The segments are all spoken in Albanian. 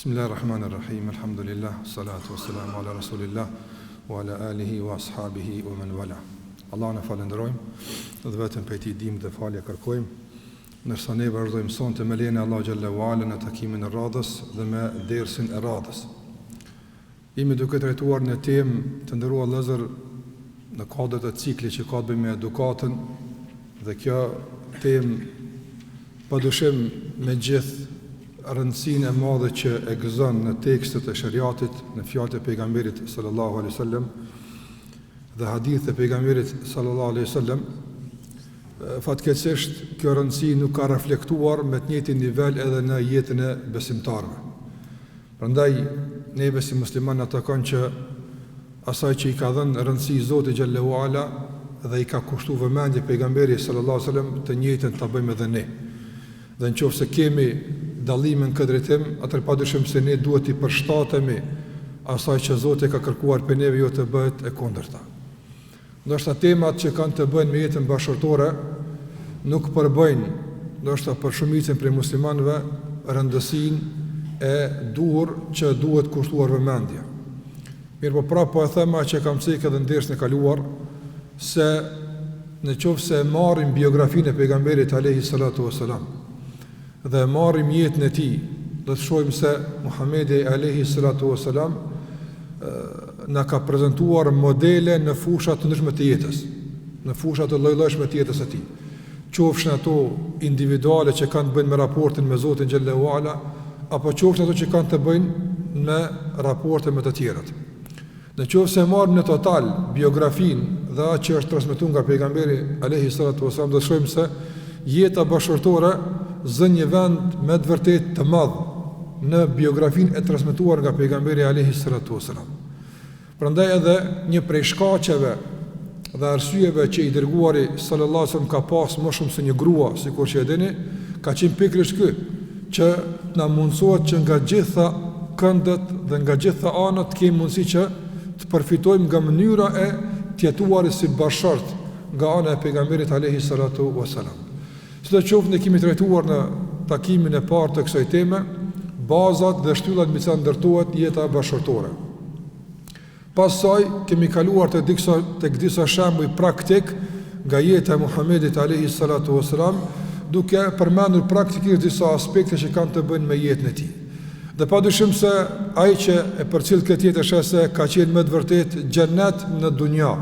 Bismillahirrahmanirrahim, alhamdulillah, salatu wassalamu ala rasulillah, wa ala alihi wa ashabihi wa man wala. Allah në falenderojmë, dhe vetëm për ti dim dhe falje kërkojmë, nërsa ne vazhdojmë sonte me lene Allah xhallahu ala në takimin e radhës dhe me dersin e radhës. Imi duke trajtuar në temë të ndërua lëzër në kodët e cikli që ka të bëjë me edukatën, dhe kjo temë padyshim me gjithë rëndësinë e madhe që e gëzon në tekstet e shariatit, në fjalët e pejgamberit sallallahu alaihi wasallam dhe hadithe e pejgamberit sallallahu alaihi wasallam. Fatkeqësisht kjo rëndësi nuk ka reflektuar me të njëjtin nivel edhe në jetën e besimtarëve. Prandaj neve si muslimanë takon që asaj që i ka dhënë rëndësi Zoti xhallahu ala dhe i ka kushtuar vëmendje pejgamberit sallallahu alaihi wasallam, të njëjtën ta bëjmë edhe ne. Dhe nëse kemi dallimin këtë drejtim, atëherë padyshim se ne duhet i përshtatemi asaj që Zoti ka kërkuar për neve, jo të bëhet e kundërta. Ndoshta temat që kanë të bëjnë me jetën bashkëtorë nuk përbëjnë, ndoshta për shumicën prej muslimanëve, rëndësinë e duhur që duhet kushtuar vëmendje. Mirë po e thema që kam thënë edhe në dersën e kaluar, se nëse marrim biografinë e pejgamberit alayhi salatu wasalam dhe marrim jetën e tij, do të shohim se Muhamedi alayhi salatu wasalam na ka prezantuar modele në fusha të ndryshme të jetës, në fusha të lloj-llojshme të jetës së tij. Qofshin ato individuale që kanë të bëjnë me raportin me Zotin xhallahu ala, apo qofshin ato që kanë të bëjnë me raporte me të tjerët. Nëse marrim në total biografinë dhe atë që është transmetuar nga pejgamberi alayhi salatu wasalam, do të shohim se jeta bashkëtorë zën një vend me të vërtet të madh në biografinë e transmetuar nga pejgamberi alayhi salatu wasalam. Prandaj edhe një prej shkaqeve dhe arsyeve që i dërguari sallallahu alaihi wasallam ka pas më shumë se një grua, sikur që e dini, ka qenë pikërisht ky, që na mundsohet që nga gjitha këndët dhe nga gjitha anët kemi mundësi që të përfitojmë nga mënyra e tjetuarit si bashkërt nga ana e pejgamberit alayhi salatu wasalam. Sidoqoftë ne kemi trajtuar në takimin e parë të kësaj teme bazat dhe shtyllat mbi sa ndërtohet jeta bashkëtorë. Pastaj kemi kaluar tek disa shembuj praktik nga jeta e Muhamedit alayhi salatu wasalam, duke përmendur praktikisht disa aspekte që kanë të bëjnë me jetën e tij. Dhe padyshim se ai që e përcjell këtë jetë është se ka qenë më të vërtet xhennet në dunja,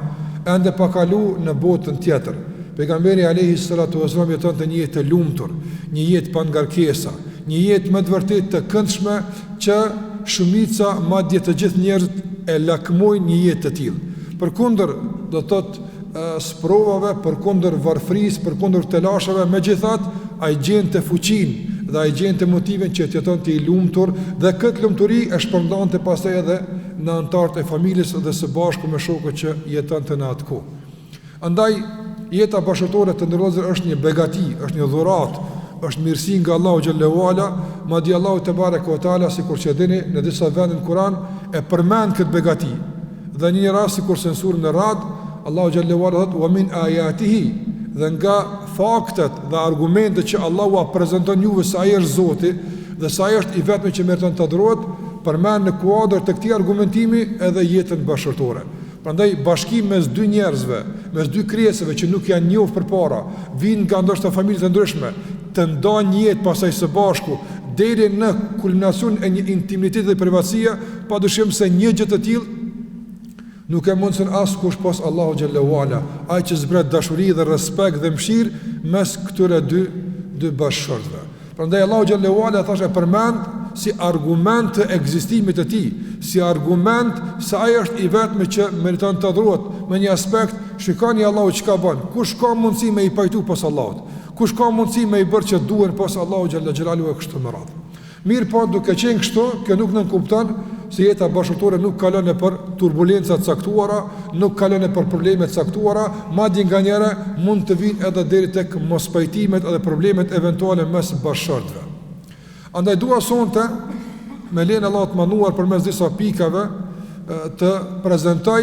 ende pa kalu në botën tjetër. Pejgamberi alayhi salatu wasallam jetonte një jetë të lumtur, një jetë pa ngarkesa, një jetë më të vërtet të këndshme që shumica, madje të gjithë njerëzit e lakmojnë një jetë të tillë. Përkundër, do të thotë, sprovave, përkundër varfërisë, përkundër telashave, megjithatë ai gjente fuqinë dhe ai gjente motivin që të jetonte i lumtur, dhe këtë lumturi e shpërndante pastaj edhe në anëtarët e familjes dhe së bashku me shokët që jetonte në atë kohë. Andaj jeta bashkëtorë të ndërlozur është një begati, është një dhuratë, është mirësi nga Allahu xhallahu ala, madje Allahu te bareka ve taala, sikur që dini, në disa vende në Kur'an e përmend këtë begati. Dhe në një rast sikur në surën Ar-Ra'd, Allahu xhallahu ala thotë: "Wa min ayatihi", dhe nga faktet dhe argumentet që Allahu a prezanton juve se ai është Zoti dhe se ai është i vetmi që meriton të adhurohet, përmend në kuadër të këtij argumentimi edhe jetën bashkëtorë. Prandaj bashkim mes dy njerëzve, mes dy krijesave që nuk janë njohur përpara, vinë nga ndoshta familje të ndryshme, të ndajnë një jetë pasaj së bashku deri në kulminacion e një intimiteti dhe privatësie, padyshim se një gjë të tillë nuk e mundson askush pas Allahu xhallahu ala, ai që zbret dashuri dhe respekt dhe mëshirë mes këtyre dy bashkëshortëve. Prandaj Allahu xhallahu ala thashë përmend si argument të ekzistimit të tij, si argument se ai është i vetmi që meriton të adhurohet. Me një aspekt, shikoni Allahu çka bën. Kush ka mundësi me i pajtu pas Allahut? Kush ka mundësi me i bërë që duhen pas Allahu xhallahu xhelalu e kështu me radhë. Mirë po, duke qenë kështu, kjo nuk nënkupton se jeta bashkëtorë nuk kalon për turbulenca të caktuara, nuk kalon për probleme të caktuara, madje nganjëherë mund të vinë edhe deri tek mospajtimet edhe problemet eventuale mes bashkëshortëve. Andaj dua sonte me lenë Allah të manduar përmes disa pikave të prezantoj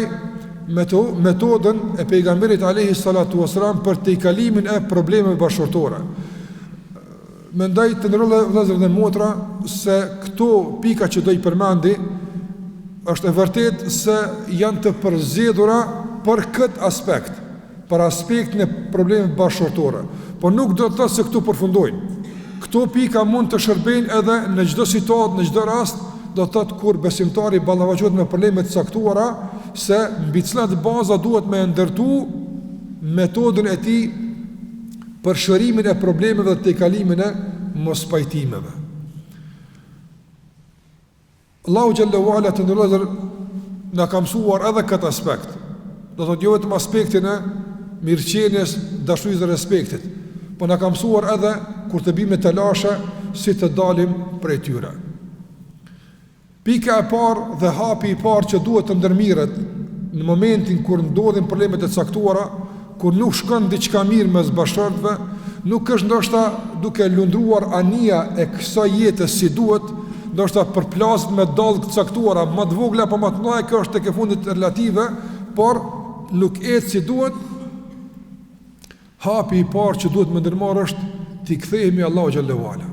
metodën e pejgamberit alayhi salatu wasalam për të kalimin e problemeve bashkëtorë. Mendoj të ndërrollë vëllezër dhe motra se këto pika që do i përmendi është e vërtet se janë të përzgjedhura për këtë aspekt, për aspektin e problemeve bashkëtorë, por nuk do të thotë se këtu përfundojnë. Këto pika mund të shërbejnë edhe në çdo situatë, në çdo rast, do të thotë kur besimtari ballafaqohet me probleme të caktuara, se mbi cilat baza duhet me ndërtu metodën e tij për shërimin e problemeve dhe tejkalimin e mospajtimeve. Allahu xhallahu ala të ndërlozër na ka mësuar edhe këtë aspekt. Do të thotë jo vetëm aspektin e mirëqenies, dashurisë dhe respektit, por na ka mësuar edhe kur të bime të lashe si të dalim prej tyre. Pika e parë dhe hapi i parë që duhet të ndërmirret në momentin kur ndodhin problemet e caktuara, kur nuk shkon diçka mirë mes bashkëtorëve, nuk është ndoshta duke lundruar anija e kësaj jete si duhet, ndoshta përplaset me dallë të caktuara, më të vogla apo më të mëdha, kjo është tek e fundit relative, por nuk ecë si duhet. Hapi i parë që duhet më ndërmarrë është t'i kthehemi Allahu xhallahu ala.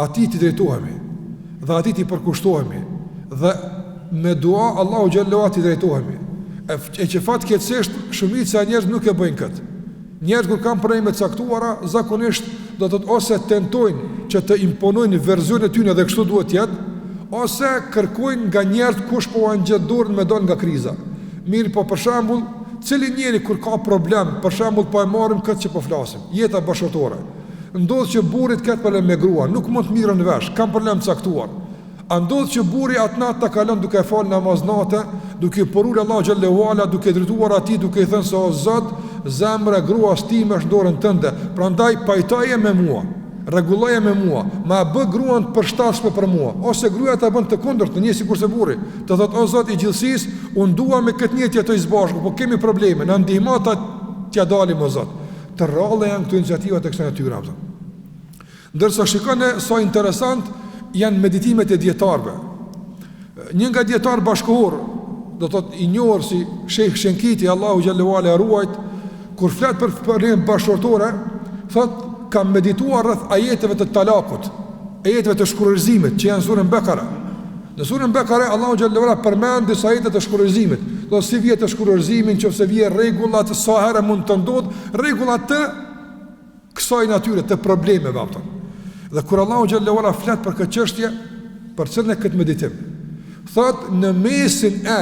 Atij t'i drejtohemi dhe atij t'i përkushtohemi dhe me dua Allahu xhallahu ala t'i drejtohemi. E që fatkeqësisht shumica e njerëzve nuk e bëjnë këtë. Njerëzit kur kanë probleme të caktuara, zakonisht do të thotë ose tentojnë që të imponojnë versionin e tyre dhe kështu duhet të jetë, ose kërkojnë nga njerëzit kush po u ngjet dorën me dal nga kriza. Mirë, po për shembull, cili njeri kur ka problem, për shembull po e marrim këtë që po flasim, jeta bashkëtorë. Ndodh që burri të ketë problem me gruan, nuk mund të mirën vesh, kanë problem të caktuar. A ndodh që burri atë natë ta kalon duke fal namaz natë, duke porul Allahu xhallahu ala, duke drejtuar atij, duke i thënë se o Zot, zemra e gruas time është në dorën tënde, prandaj pajtoje me mua, rregulloje me mua, ma bë gruan të përshtatshme për mua, ose gruaja ta bën të kundërt, një sikurse burri, të thotë o Zot i gjithësisë, unë dua me këtë një të jetoj së bashku, po kemi probleme, na ndihmo ta t'ja dalim o Zot. Të rrallë janë këto iniciativa të kësaj natyre. Ndërsa shikoni sa interesant janë meditimet e dietarëve. Një nga dietar bashkëkor, do të thotë i njohur si Sheikh Shenkiti, Allahu xhallahu ala ruajt, kur flet për probleme bashkëtorë, thotë kam medituar rreth ajeteve të talakut, ajeteve të shkurëzimit që janë surën Bekara. Në surën Bekara Allahu xhallahu ala përmend disa ajete të shkurëzimit. Do si vjet të shkurëzimin, nëse vjen rregullat sa herë mund të ndodh rregullat të kësaj natyre të problemeve ato. Dhe kur Allahu xhallahu ala flet për këtë çështje, për çfarë këtë meditim, thot në mesin e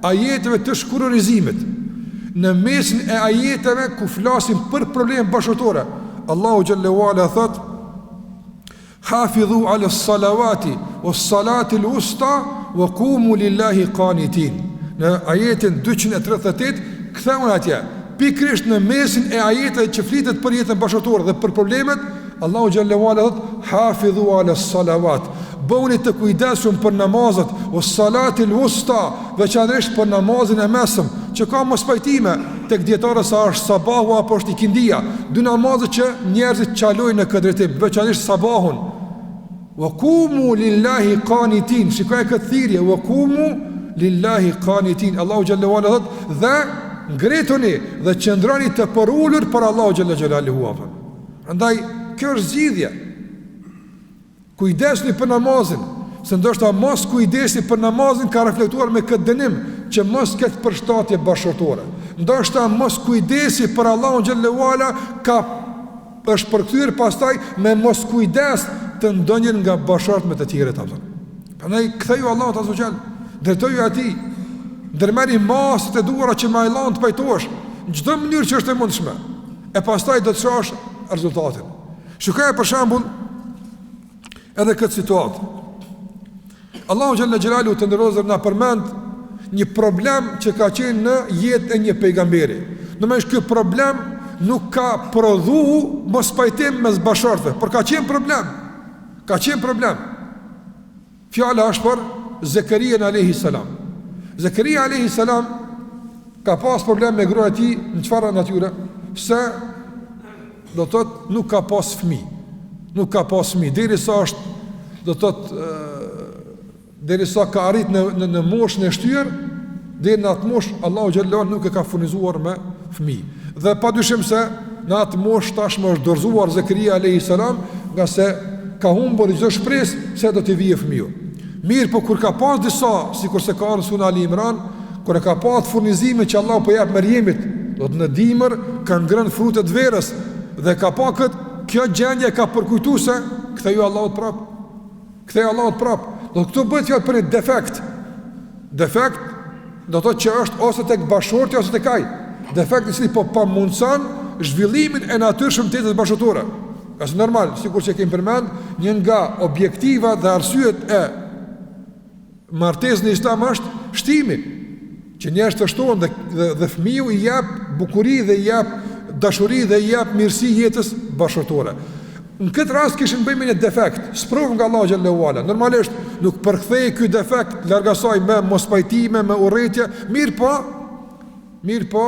ajeteve të shkurëzimit, në mesin e ajeteve ku flasim për probleme bashkëtorë, Allahu xhallahu ala thot hafidhu ala salawati was salati al-wusta wa qumu lillahi qanitin. Në ajetin 238 kthehun atje, pikërisht në mesin e ajeteve që flitet për jetën bashkëtorë dhe për problemet, Allahu xhallahu ala thot hafidhu ala salawat, bëuni të kujdesshëm për namazet, was salati al-wusta, veçanërisht për namazin e mesëm, që ka mos pajtime tek dietarë sa është sabahu apo është ikindia, dy namazet që njerëzit çalojnë në këtë drejtim, veçanërisht sabahun. Wa qumu lillahi qanitin, shikoj këtë thirrje, wa qumu lillahi qanitin. Allahu xhallahu ala thot dhe ngrituni dhe qëndroni të porulur për Allahu xhallahu xhelaluhu. Prandaj kjo është zgjidhje. Kujdesni për namazin, se ndoshta mos kujdesni për namazin ka reflektuar me këtë dënim që mos ketë përshtatje bashkëtorë. Ndoshta mos kujdesi për Allahun xhallahu ala ka është përkthyer pastaj me mos kujdes të ndonjën nga bashkëtorët të tjerë ato. Prandaj ktheju Allahut azza xal, drejtoju atij, ndërmerrni masat e duara që me Allahun të pajtohesh në çdo mënyrë që është e mundshme. E pastaj do të shohësh rezultatin. Shikoj për shembull edhe këtë situatë. Allahu xhalla xhelalu të ndërozër na përmend një problem që ka qenë në jetën e një pejgamberi. Domethënë ky problem nuk ka prodhu mos pajtim mes bashkëtorëve, por ka qenë problem. Ka qenë problem. Fjala është për Zekarian alayhi salam. Zekaria alayhi salam ka pas problem me gruan e tij në çfarë natyre? Se do të thotë nuk ka pas fëmijë. Nuk ka pas fëmijë derisa është do të thotë derisa ka arrit në moshën e shtyr, deri në atë moshë Allahu xhallahu nuk e ka furnizuar me fëmijë. Dhe padyshim se në atë moshë tashmë është dorëzuar Zekaria alayhi salam nga se ka humbur çdo shpresë se do t'i vijë fëmiu. Mirë, po kur ka pas disa, sikur se ka ardhur Sura Ali Imran, kur ka pas furnizime që Allah po jep Mariemit, do të në dimër ka ngrënë frutet verës dhe ka pa kjo gjendje ka përkujtuar se ktheu Allahut prap. Ktheu Allahut prap. Do këtu bëhet fjalë për një defekt. Defekt do të thotë që është ose tek bashorti ose tek ai. Defekt i cili po pamundson zhvillimin e natyrshëm të jetës bashkëtorë. Është normal, sikur që kemi përmend, një nga objektiva dhe arsyet e martesës në Islam është shtimi, që njerëzit të shtohen dhe fëmiu i jap bukuri dhe i jap dashuri dhe i jap mirësi jetës bashkëtorë. Në këtë rast kishin bëjmë një defekt, sprov nga Allahu xhallahu ala. Normalisht nuk përkthej ky defekt larg asaj me mospajtime, me urrëtie, mirë po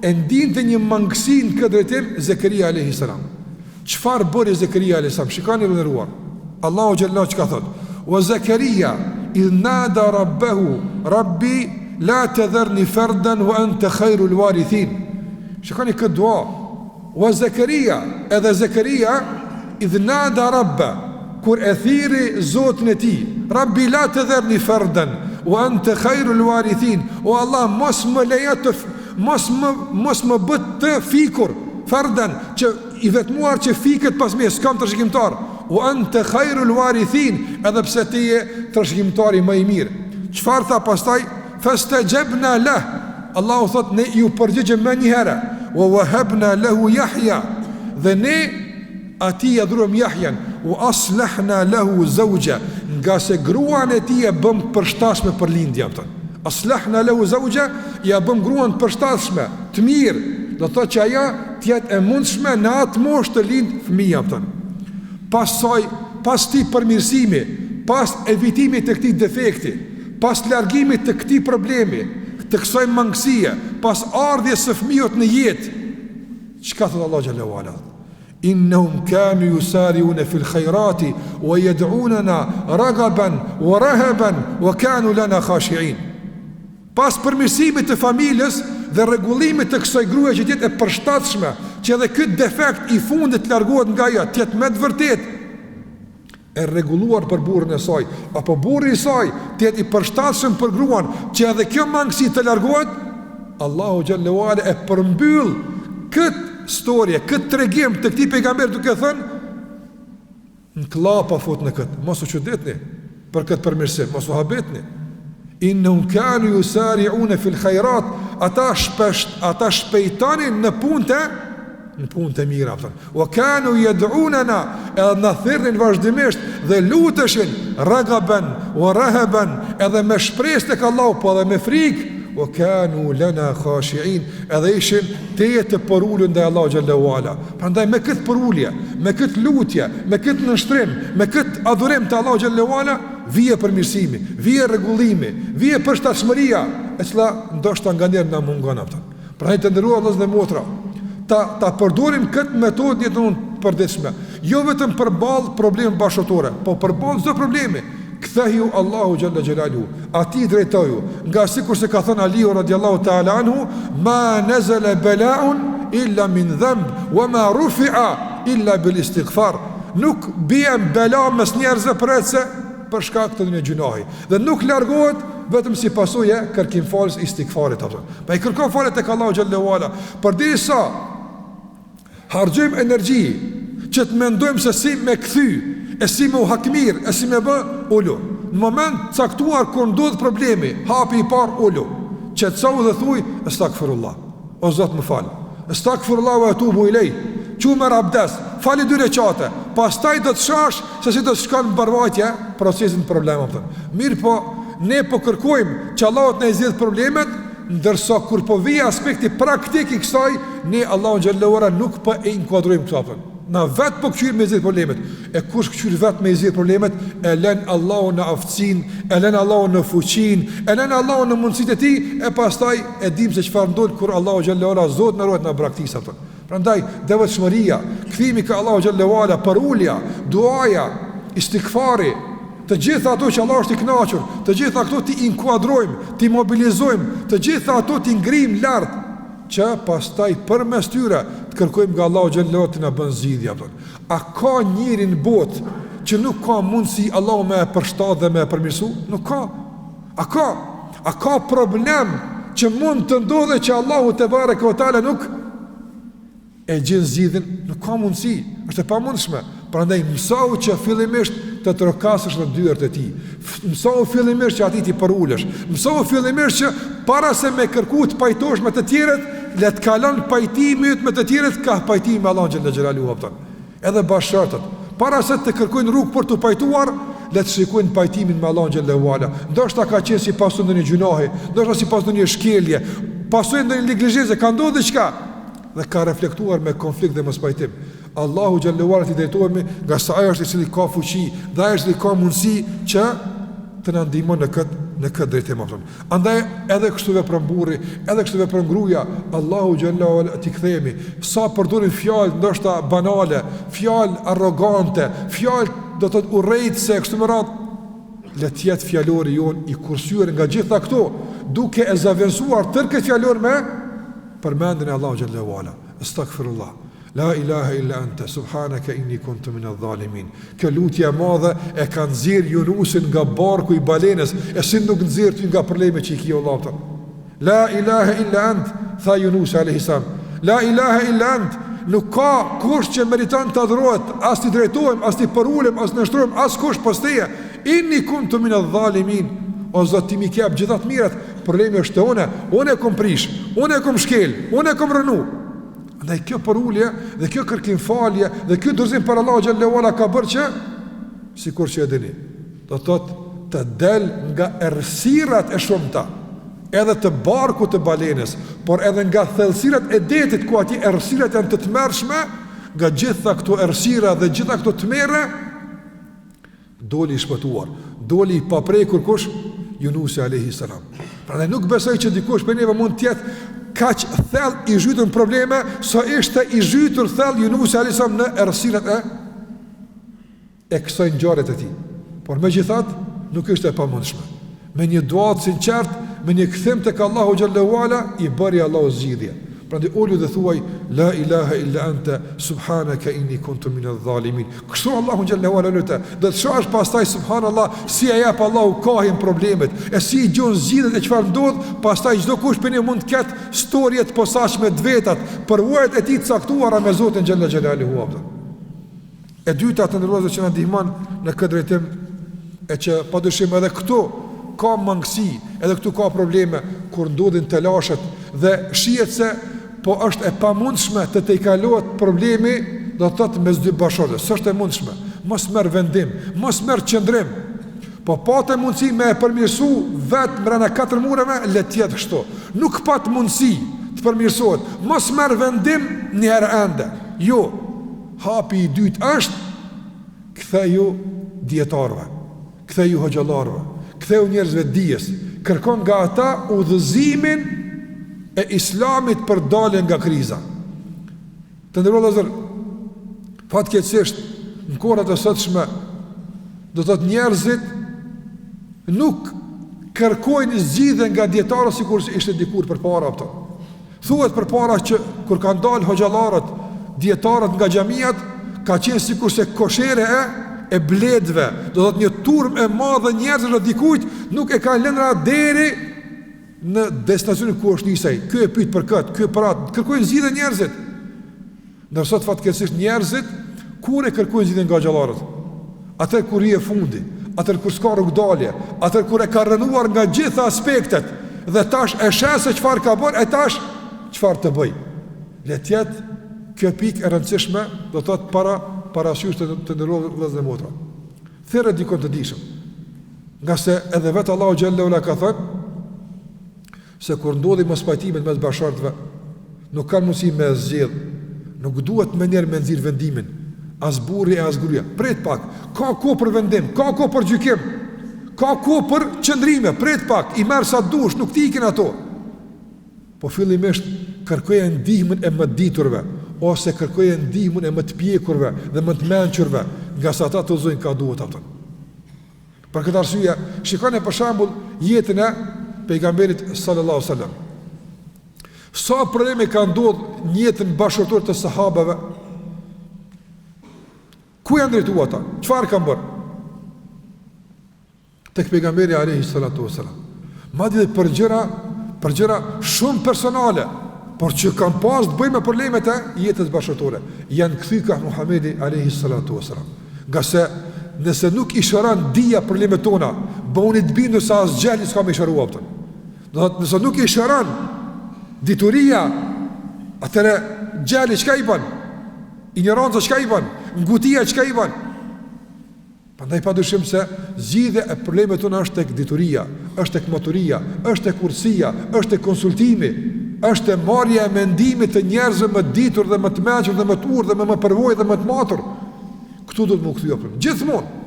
e ndinte një mangësi në këtë drejtim Zekaria alayhis salam. Çfarë bëri Zekaria alayhis salam? Shikoni në nderuar. Allahu xhallahu çka thot? Wa Zakaria idh nada rabbahu rabbi la tadharni fardan wa anta khairul warithin. Shikoni këtë dua. Wa Zakaria, edhe Zakaria idh nada rabba, kur e thiri Zotin e tij, rabbi la tadharni fardan wa anta khairul warithin. O Allah, mos më lejo të mos më bët të fikur, fardan, që i vetmuar që fiket pas me, s'kam trashëgimtar. Wa anta khairul warithin, edhe pse ti je trashëgimtari më i mirë. Çfarë tha pastaj? Fastajabna lah. Allahu thot, ne ju përgjigjëm më një herë. Wa wahabna lahu Yahya, dhe ne atij ja dhurom Yahyan. Wa aslahna lahu zawja, nga se gruan e tij e bëm përshtatshme për lindje atë. Aslahna lahu zawja, ja bëm gruan përshtatshme, të mirë. Do të thotë që ajo të jetë e mundshme në atë moshë të lind fëmijë atë. Pas ti përmirësimi, pas evitimit të këtij defekti, pas largimit të këtij problemi, të kësaj mangësie, pas ardhjes së fëmijët në jetë, çka thot Allahu xhallahu ala? Innahum kanu yusari'una fil khairati wa yad'unana ragaban wa rahaban wa kanu lana khashi'in. Pas përmirësimit të familjes dhe rregullimit të kësaj gruaje që jetë e përshtatshme, që edhe ky defekt i fundit largohet nga ajo, të jetë me të vërtetë e rregulluar për burrin e saj, apo burri i saj të jetë i përshtatshëm për gruan, që edhe kjo mangësi të largohet, Allahu xhallahu ala e përmbyll këtë storje, këtë tregim të këtij pejgamberi duke thënë, në klapa fut në këtë, mos u çuditni për këtë përmirësim, mos u habitni. Innahum kanu yusari'una fil khairat, ata shpejtonin në punë të mira, wa kanu yad'unana, edhe na thirrnin vazhdimisht dhe luteshin ragaban wa rahaban, edhe me shpresë tek Allahu, po edhe me frikë, wa kanu lana khashi'in, edhe ishin të porulur ndaj Allahu xhallahu ala. Prandaj me këtë porulje, me këtë lutje, me këtë nënshtrim, me këtë adhurim të Allahu xhallahu ala, vije përmirësimi, vije rregullimi, vije përshtatshmëria, e cila ndoshta nganjëherë na mungon atë. Prandaj të nderuar vëllezër dhe motra, ta përdorim këtë metodë në jetën e përditshme, jo vetëm përballë problemeve bashkëtorë, po përballë çdo problemi. Kthehu Allahu xhalla xhelalu, atij drejtoju, nga sikur se ka thënë Aliu radiallahu ta'ala anhu, ma nazala bala'un illa min dhanb wa ma rufi'a illa bil istighfar. Nuk bien bela mes njerëzve për shkak të një gjunahi, dhe nuk largohet vetëm si pasojë kërkim falës istighfarit apo. Pa i kërkon falë tek Allahu xhallahu ala, përderisa harxojmë energji që të mendojmë se si me kthy, e si me u hakmir, e si me bë ulu. Në moment caktuar kur ndodh problemi, hapi i parë ulu, qetësohu dhe thuj astaghfirullah, o Zot më fal, astaghfirullah wa atubu ilej, qumer abdes, fali 2 rekate, pastaj do të shash se si do të shkon në barvajtje procesin problemet. Mirë po, ne po kërkojmë që Allah të ne zgjidh problemet, ndërsa kur po vijë aspekti praktik i kësaj, ne Allahu xhallahu ala nuk po e inkuadrojmë këto. Na vetë po këqyr me zgjidh problemet. E kush këqyr vetë me zgjidh problemet, e lën Allahu në aftësinë, e lën Allahu në fuqinë, e lën Allahu në mundësitë e tij, e pastaj e dim se çfarë ndodh kur Allahu xhallahu ala Zot na ruaj nga braktisë ato. Prandaj devotshmëria, kthimi ka Allahu xhallahu ala, parulja, duaja, istighfari, të gjitha ato që Allah është i kënaqur, të gjitha ato ti inkuadrojmë, ti mobilizojmë, të gjitha ato ti ngrim lart, që pastaj përmes tyre të kërkojmë nga Allahu xhallahu të na bën zgjidhje. A ka njëri në botë që nuk ka mundësi Allahu me e përshtat dhe me e përmirësu? Nuk ka. A ka problem që mund të ndodhe që Allahu te bareke ve teala nuk e gjen zgjidhjen? Nuk ka mundësi, është e pamundshme. Prandaj mësau që fillimisht të trokasësh në dyert e tij. Mësau fillimisht që ati ti përulesh. Mësau fillimisht që para se me kërku të pajtosh me të tjerët, le të kalon pajtimit me të tjerët ka pajtimi me Allahun xhalla xhelaluhu. Edhe bashkëtarët, para se të kërkojnë rrugë për të pajtuar, le të shikojnë pajtimin me Allahun xhallahu ala. Ndoshta ka qenë sipas ndonjë gjunahi, ndoshta sipas ndonjë shkelje, pasojë ndonjë neglizhencë, ka ndodhur diçka dhe ka reflektuar me konflikt dhe mos pajtim. Allahu xhallahu ala t'i drejtohemi nga sa ai është i cili ka fuqi, dhe ai është i ka mundësi që të na ndihmon në këtë drejtim. Andaj edhe kështu vepron burri, edhe kështu vepron gruaja, Allahu xhallahu ala t'i kthehemi. Sa përdorin fjalë ndoshta banale, fjalë arrogante, fjalë do të thotë urrejtëse kështu me radhë, le të jetë fjalori jon i kursyer nga gjitha këto, duke e zaventuar tërë këtë fjalor me përmendjen e Allahu xhallahu ala. Astaghfirullah. La ilaha illa anta subhanaka inni kuntu minadh dhalimin. Kjo lutje e madhe e ka nxjerr Yunusin nga barku i balenës, e si nuk nxjerr ty nga problemet që i ke Allahu. La ilaha illa ant, tha Yunus alayhis salam. La ilaha illa ant, nuk ka kush që meriton të adhurohet, as ti drejtohem, as ti përulem, as nështrohem, as kush pas teje. Inni kuntu minadh dhalimin. O Zot, ti mi kjap gjithat mirat, problemi është te unë e kom prish, unë e kom shkel, unë e kom rënu. Andaj kjo përulje dhe kjo kërkim falje dhe kjo dorëzim për Allahu xhallahu ala ka bërë që, sikur që e dini, do të thotë të del nga errësirat e shumta, edhe të barku të balenës, por edhe nga thellësirat e detit ku aty errësirat janë të tmerrshme, nga gjitha këto errësira dhe gjitha këto tmerre doli i shpëtuar, doli i paprekur kush? Yunusi alayhi salam. Prandaj nuk besoj që dikush për neve mund të jetë kaq thellë i zhytur në probleme sa ishte i zhytur thellë Yunusi alayhi salam në errësirat e kësaj ngjarje të tij. Por megjithatë nuk ishte e pamundshme. Me një dua të sinqert, me një kthim tek Allahu xhallahu ala, i bëri Allahu zgjidhje. Prandaj ulu dhe thuaj la ilaha illa anta subhanaka inni kuntu minadh dhalimin. Kështu Allahu xhallahu ala lutë. Do të shohësh pastaj subhanallahu si e jep Allahu kohën problemet, e si i gjon zgjidhjet e çfarë ndodh, pastaj çdo kush për ne mund të ketë storje të posaçme të vetat për vuajt e tij të caktuara me Zotin xhallahu xhelaluhu. E dyta të ndërrozo që na ndihmon në këtë drejtim e që padyshim edhe këtu ka mangësi, edhe këtu ka probleme kur ndodhin telashet dhe shihet se po është e pamundshme të i kalohet problemi, do të thotë mes dy bashkëshortëve. S'është e mundshme. Mos merr vendim, mos merr qendrim. Po patë mundësi me e përmirësu vetë mbrana 4 mureve, le të jetë kështu. Nuk pat mundësi të përmirësohet. Mos merr vendim një herë ende. Jo. Hapi i dytë është ktheju dietarëve, ktheju hoxhallarëve, ktheu njerëzve dijes, kërkon nga ata udhëzimin e islamit për dalje nga kriza. Të nderuar vëllezër, fatkeqësisht në kohët e sotshme do të thotë njerëzit nuk kërkojnë zgjidhje nga dietarët sikur ishte dikur përpara ato. Thuhet përpara që kur kanë dalë hoxhallarët, dietarët nga xhamiat, ka qenë sikurse koshere e bledhve, do thotë një turmë e madhe njerëzve dikujt nuk e kanë lënë deri në destinacionin ku është nisej. Ky e pyet për këtë, ky për atë, kërkojnë zgjidhje njerëzit. Ndërsa fatkeqësisht njerëzit kur e kërkojnë zgjidhje nga xhallarët? Atë kur i e fundi, atë kur s'ka rrugdalje, atë kur e ka rënuar nga gjitha aspektet dhe tash e shesë çfarë ka bërë, e tash çfarë të bëj. Le të jetë kjo pikë e rëndësishme, do të thotë parasysh të ndërrohet vëllezër dhe motra. Thërë dikon të dishëm. Nga se edhe vetë Allahu xhallahu ala ka thënë se kur ndodhin mos pajtimet mes bashkëshortëve, nuk kanë mundësi me zgjedh, nuk duhet me nxjerr vendimin, as burri as gruaja. Prit pak, ka kohë për vendim, ka kohë për gjykim, ka kohë për qëndrime, prit pak, i merr sa dush, nuk t'i ikin ato. Po fillimisht kërkoje ndihmën e më diturve, ose kërkoje ndihmën e më të pjekurve dhe më të mençurve, nga sa ata të udhëzojnë ka duhet ato. Për këtë arsye, shikoni për shembull jetën e pejgamberit sallallahu alaihi wasallam. Sa probleme ka ndodhur në jetën bashkëtorë të sahabeve? Ku janë drejtuar ata? Çfarë kanë bërë? Tek pejgamberi alayhi salatu wasalam. Madje për gjëra shumë personale, por që kanë pas të bëjnë me problemet e jetës bashkëtorë, janë kthy ka Muhamedi alayhi salatu wasalam. Gase nëse nuk i shëron dia problemet tona, bëuni të bindur se as gjali s'ka më shëruar atë. Do thotë nëse nuk i shëron dituria, atëre gjali çka i bën? Ignoranca çka i bën? Ngutia çka i bën? Prandaj padyshim se zgjidhja e problemeve tona është tek dituria, është tek maturia, është tek kursia, është tek konsultimi, është e marrja e mendimit të njerëzve më të ditur dhe më të mençur dhe më të urtë dhe më përvojë dhe më të matur. Këtu do të më kthyer për gjithmonë.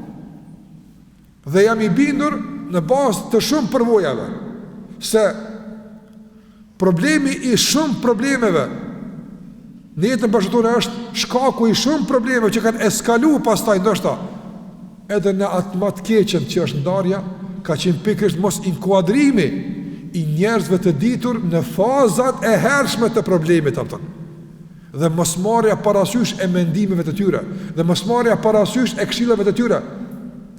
Dhe jam i bindur në bazë të shumë përvojave se problemi i shumë problemeve në jetën bashkëtorë është shkaku i shumë problemeve që kanë eskaluar pastaj ndoshta edhe në atë më të keqen që është ndarja, ka qenë pikërisht mos inkuadrimi i njerëzve të ditur në fazat e hershme të problemit ato. Dhe mos marrja parasysh e mendimeve të tyre, dhe mos marrja parasysh e këshillave të tyre.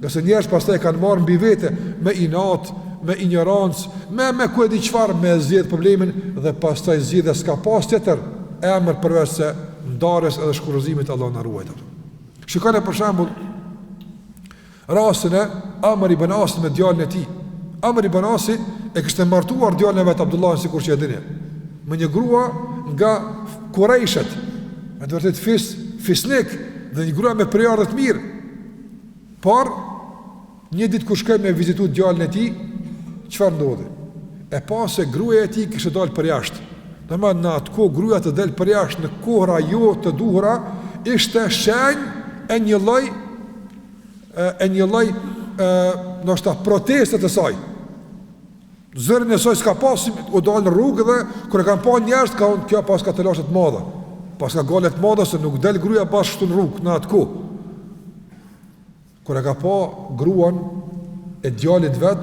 Nëse njerëz pastaj kanë marrë mbi vete me inat, me ignorancë, me ku e di çfarë, me zgjedh problemin dhe pastaj zgjidhja s'ka pas tjetër emër përveç se ndarjes edhe shkurrëzimit, Allah na ruaj ato. Shikoni për shembull rastin e Amr ibn As me djalin e tij. Amr ibn As e kishte martuar djalin e vet Abdullah, sikur që e dini, me një grua nga Quraishet, me të vërtet fisnik dhe një grua me prejardhë të mirë. Por një ditë kur shkoi me vizitu djalin e tij, çfarë ndodhi? E pa se gruaja e tij kishte dalë për jashtë. Domethënë në atë kohë gruaja të del për jashtë në kohra jo të duhura ishte shenjë e një lloj ndoshta proteste të saj. Zërin e saj s'ka pas u dal në rrugë dhe kur e kanë pa njerëz kjo pas ka të lashe të madhe. Pas ka gale të madhe se nuk del gruaja bashkë në rrugë në atë kohë. Kur e ka pa gruan e djalit vet,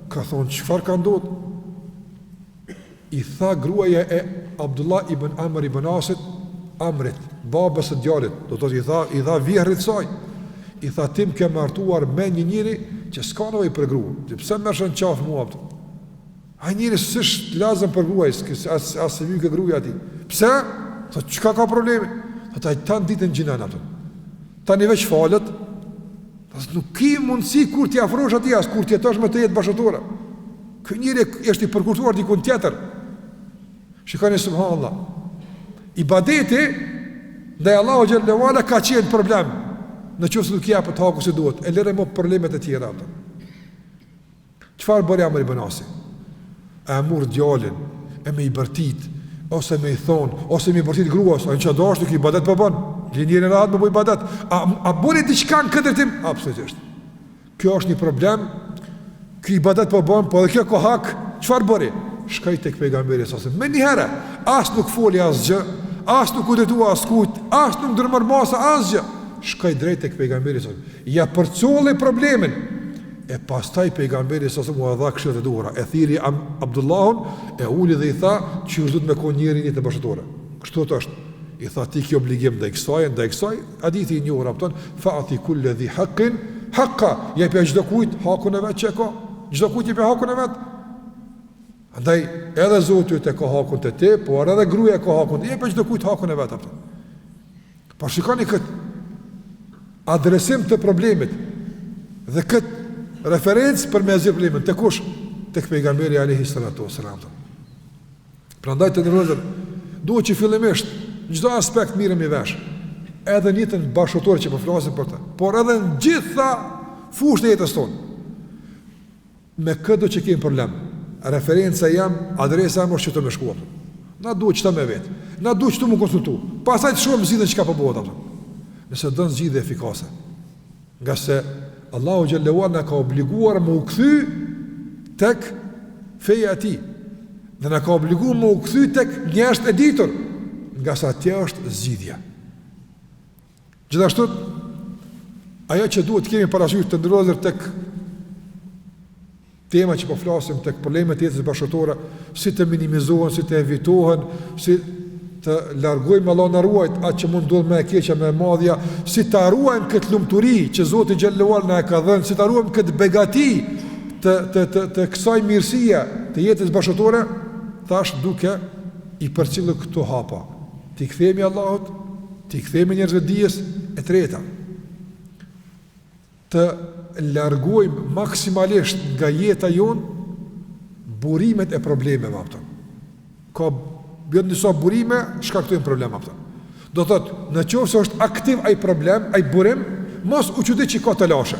ka thonë çfarë ka ndodhur? I tha gruaja e Abdullah ibn Amr ibn Asit, Amrit, babës së djalit, do të thotë i dha vjerrit saj. I tha tim ke martuar me një njeri që s'ka nevojë për grua. Ti pse merrshën qafë mua atë? Ai njeri s'është lazëm për gruaj, as se vjen gruaja aty. Pse? Tha çka ka problemi? Tha ai tan ditën gjinan atë. Tani veç falet. Pas nuk ki mundësi kur t'i afrosh atij, as kur t'i jetosh me të jetë bashkëtorë. Ky njeri është i përkurtuar diku tjetër. Shikoni subhanallah. Ibadeti ndaj Allahu xhallahu ala ka qenë problem. Në qoftë se nuk japet haku si duhet, e lëre më problemet e tjera ato. Çfarë bëri Amr ibn Asi? E mur djalin, e me i bërtit, ose me i thon, ose me i bërtit gruas, a çfarë dosh ti ibadet po bën? Linjën e radhë me bëj ibadet. A bëni diçka në këtë tim? Absolutisht. Kjo është një problem. Ky ibadet po bën, po edhe kjo ka hak. Çfarë bëri? Shkoi tek pejgamberi sa me një herë, as nuk foli asgjë, as nuk u detua askujt, as nuk ndërmërmasa asgjë. Shkoi drejt tek pejgamberi sa. Ja përcolli problemin. E pastaj pejgamberi sa u dha këshillat e duhura. E thiri Abdullahun, e uli dhe i tha, "Çu do të më kon njëri një të bashkëtorë." Kështu është. I tha ti kjo obligim ndaj kësaj, hadithi i njohur apo ton, fa'ati kulli dhi haqqin haqqa, jepi çdo kujt hakun e vet që ka. Çdo kujt jepi hakun e vet. Andaj edhe Zoti te ka hakun te ti, por edhe gruaja ka hakun. Jepi çdo kujt hakun e vet apo. Po shikoni kët adresim të problemit dhe kët referencë për me zgjidhje problemin te kush? Tek pejgamberi alayhi salatu wasalam. Prandaj të ndërrohet duhet që fillimisht çdo aspekt mirë mi vesh, edhe në jetën bashkëtorë që po flasim për të, por edhe në gjitha fushët e jetës tonë. Me këtë do që kemi problem. Referenca jam, adresa jam është që të me shkuat. Na duhet që të me vetë, na duhet që të mu konsultu. Pasaj të shumë zgjidhen që ka përbohet. Nëse dënë zgjidhje efikase. Nga se Allahu xhallahu ala ka obliguar më u kthy tek feja e tij. Dhe na ka obliguar më u kthy tek njerëzit e ditur. Nga sa atje është zgjidhja. Gjithashtu, ajo që duhet kemi parasysh të ndërrozer tema që po flasim tek problemet e jetës bashkëtorë, si të minimizohen, si të evitohen, si të largojmë Allah na ruajt atë që mund ndodh më e keqja më e madhja, si të ruajmë këtë lumturi që Zoti xhallahu ala na e ka dhënë, si të ruajmë këtë begati të kësaj mirësie të jetës bashkëtorë, thash duke i përcjellë këto hapa. Ti kthehemi Allahut, ti kthehemi njerëzve dijes, e treta. Të largojmë maksimalisht nga jeta jonë burimet e problemeve ato. Ka bën disa burime shkaktojnë probleme ato. Do thotë, nëse është aktiv ai problem, ai burim, mos u çudi që ka të lashe.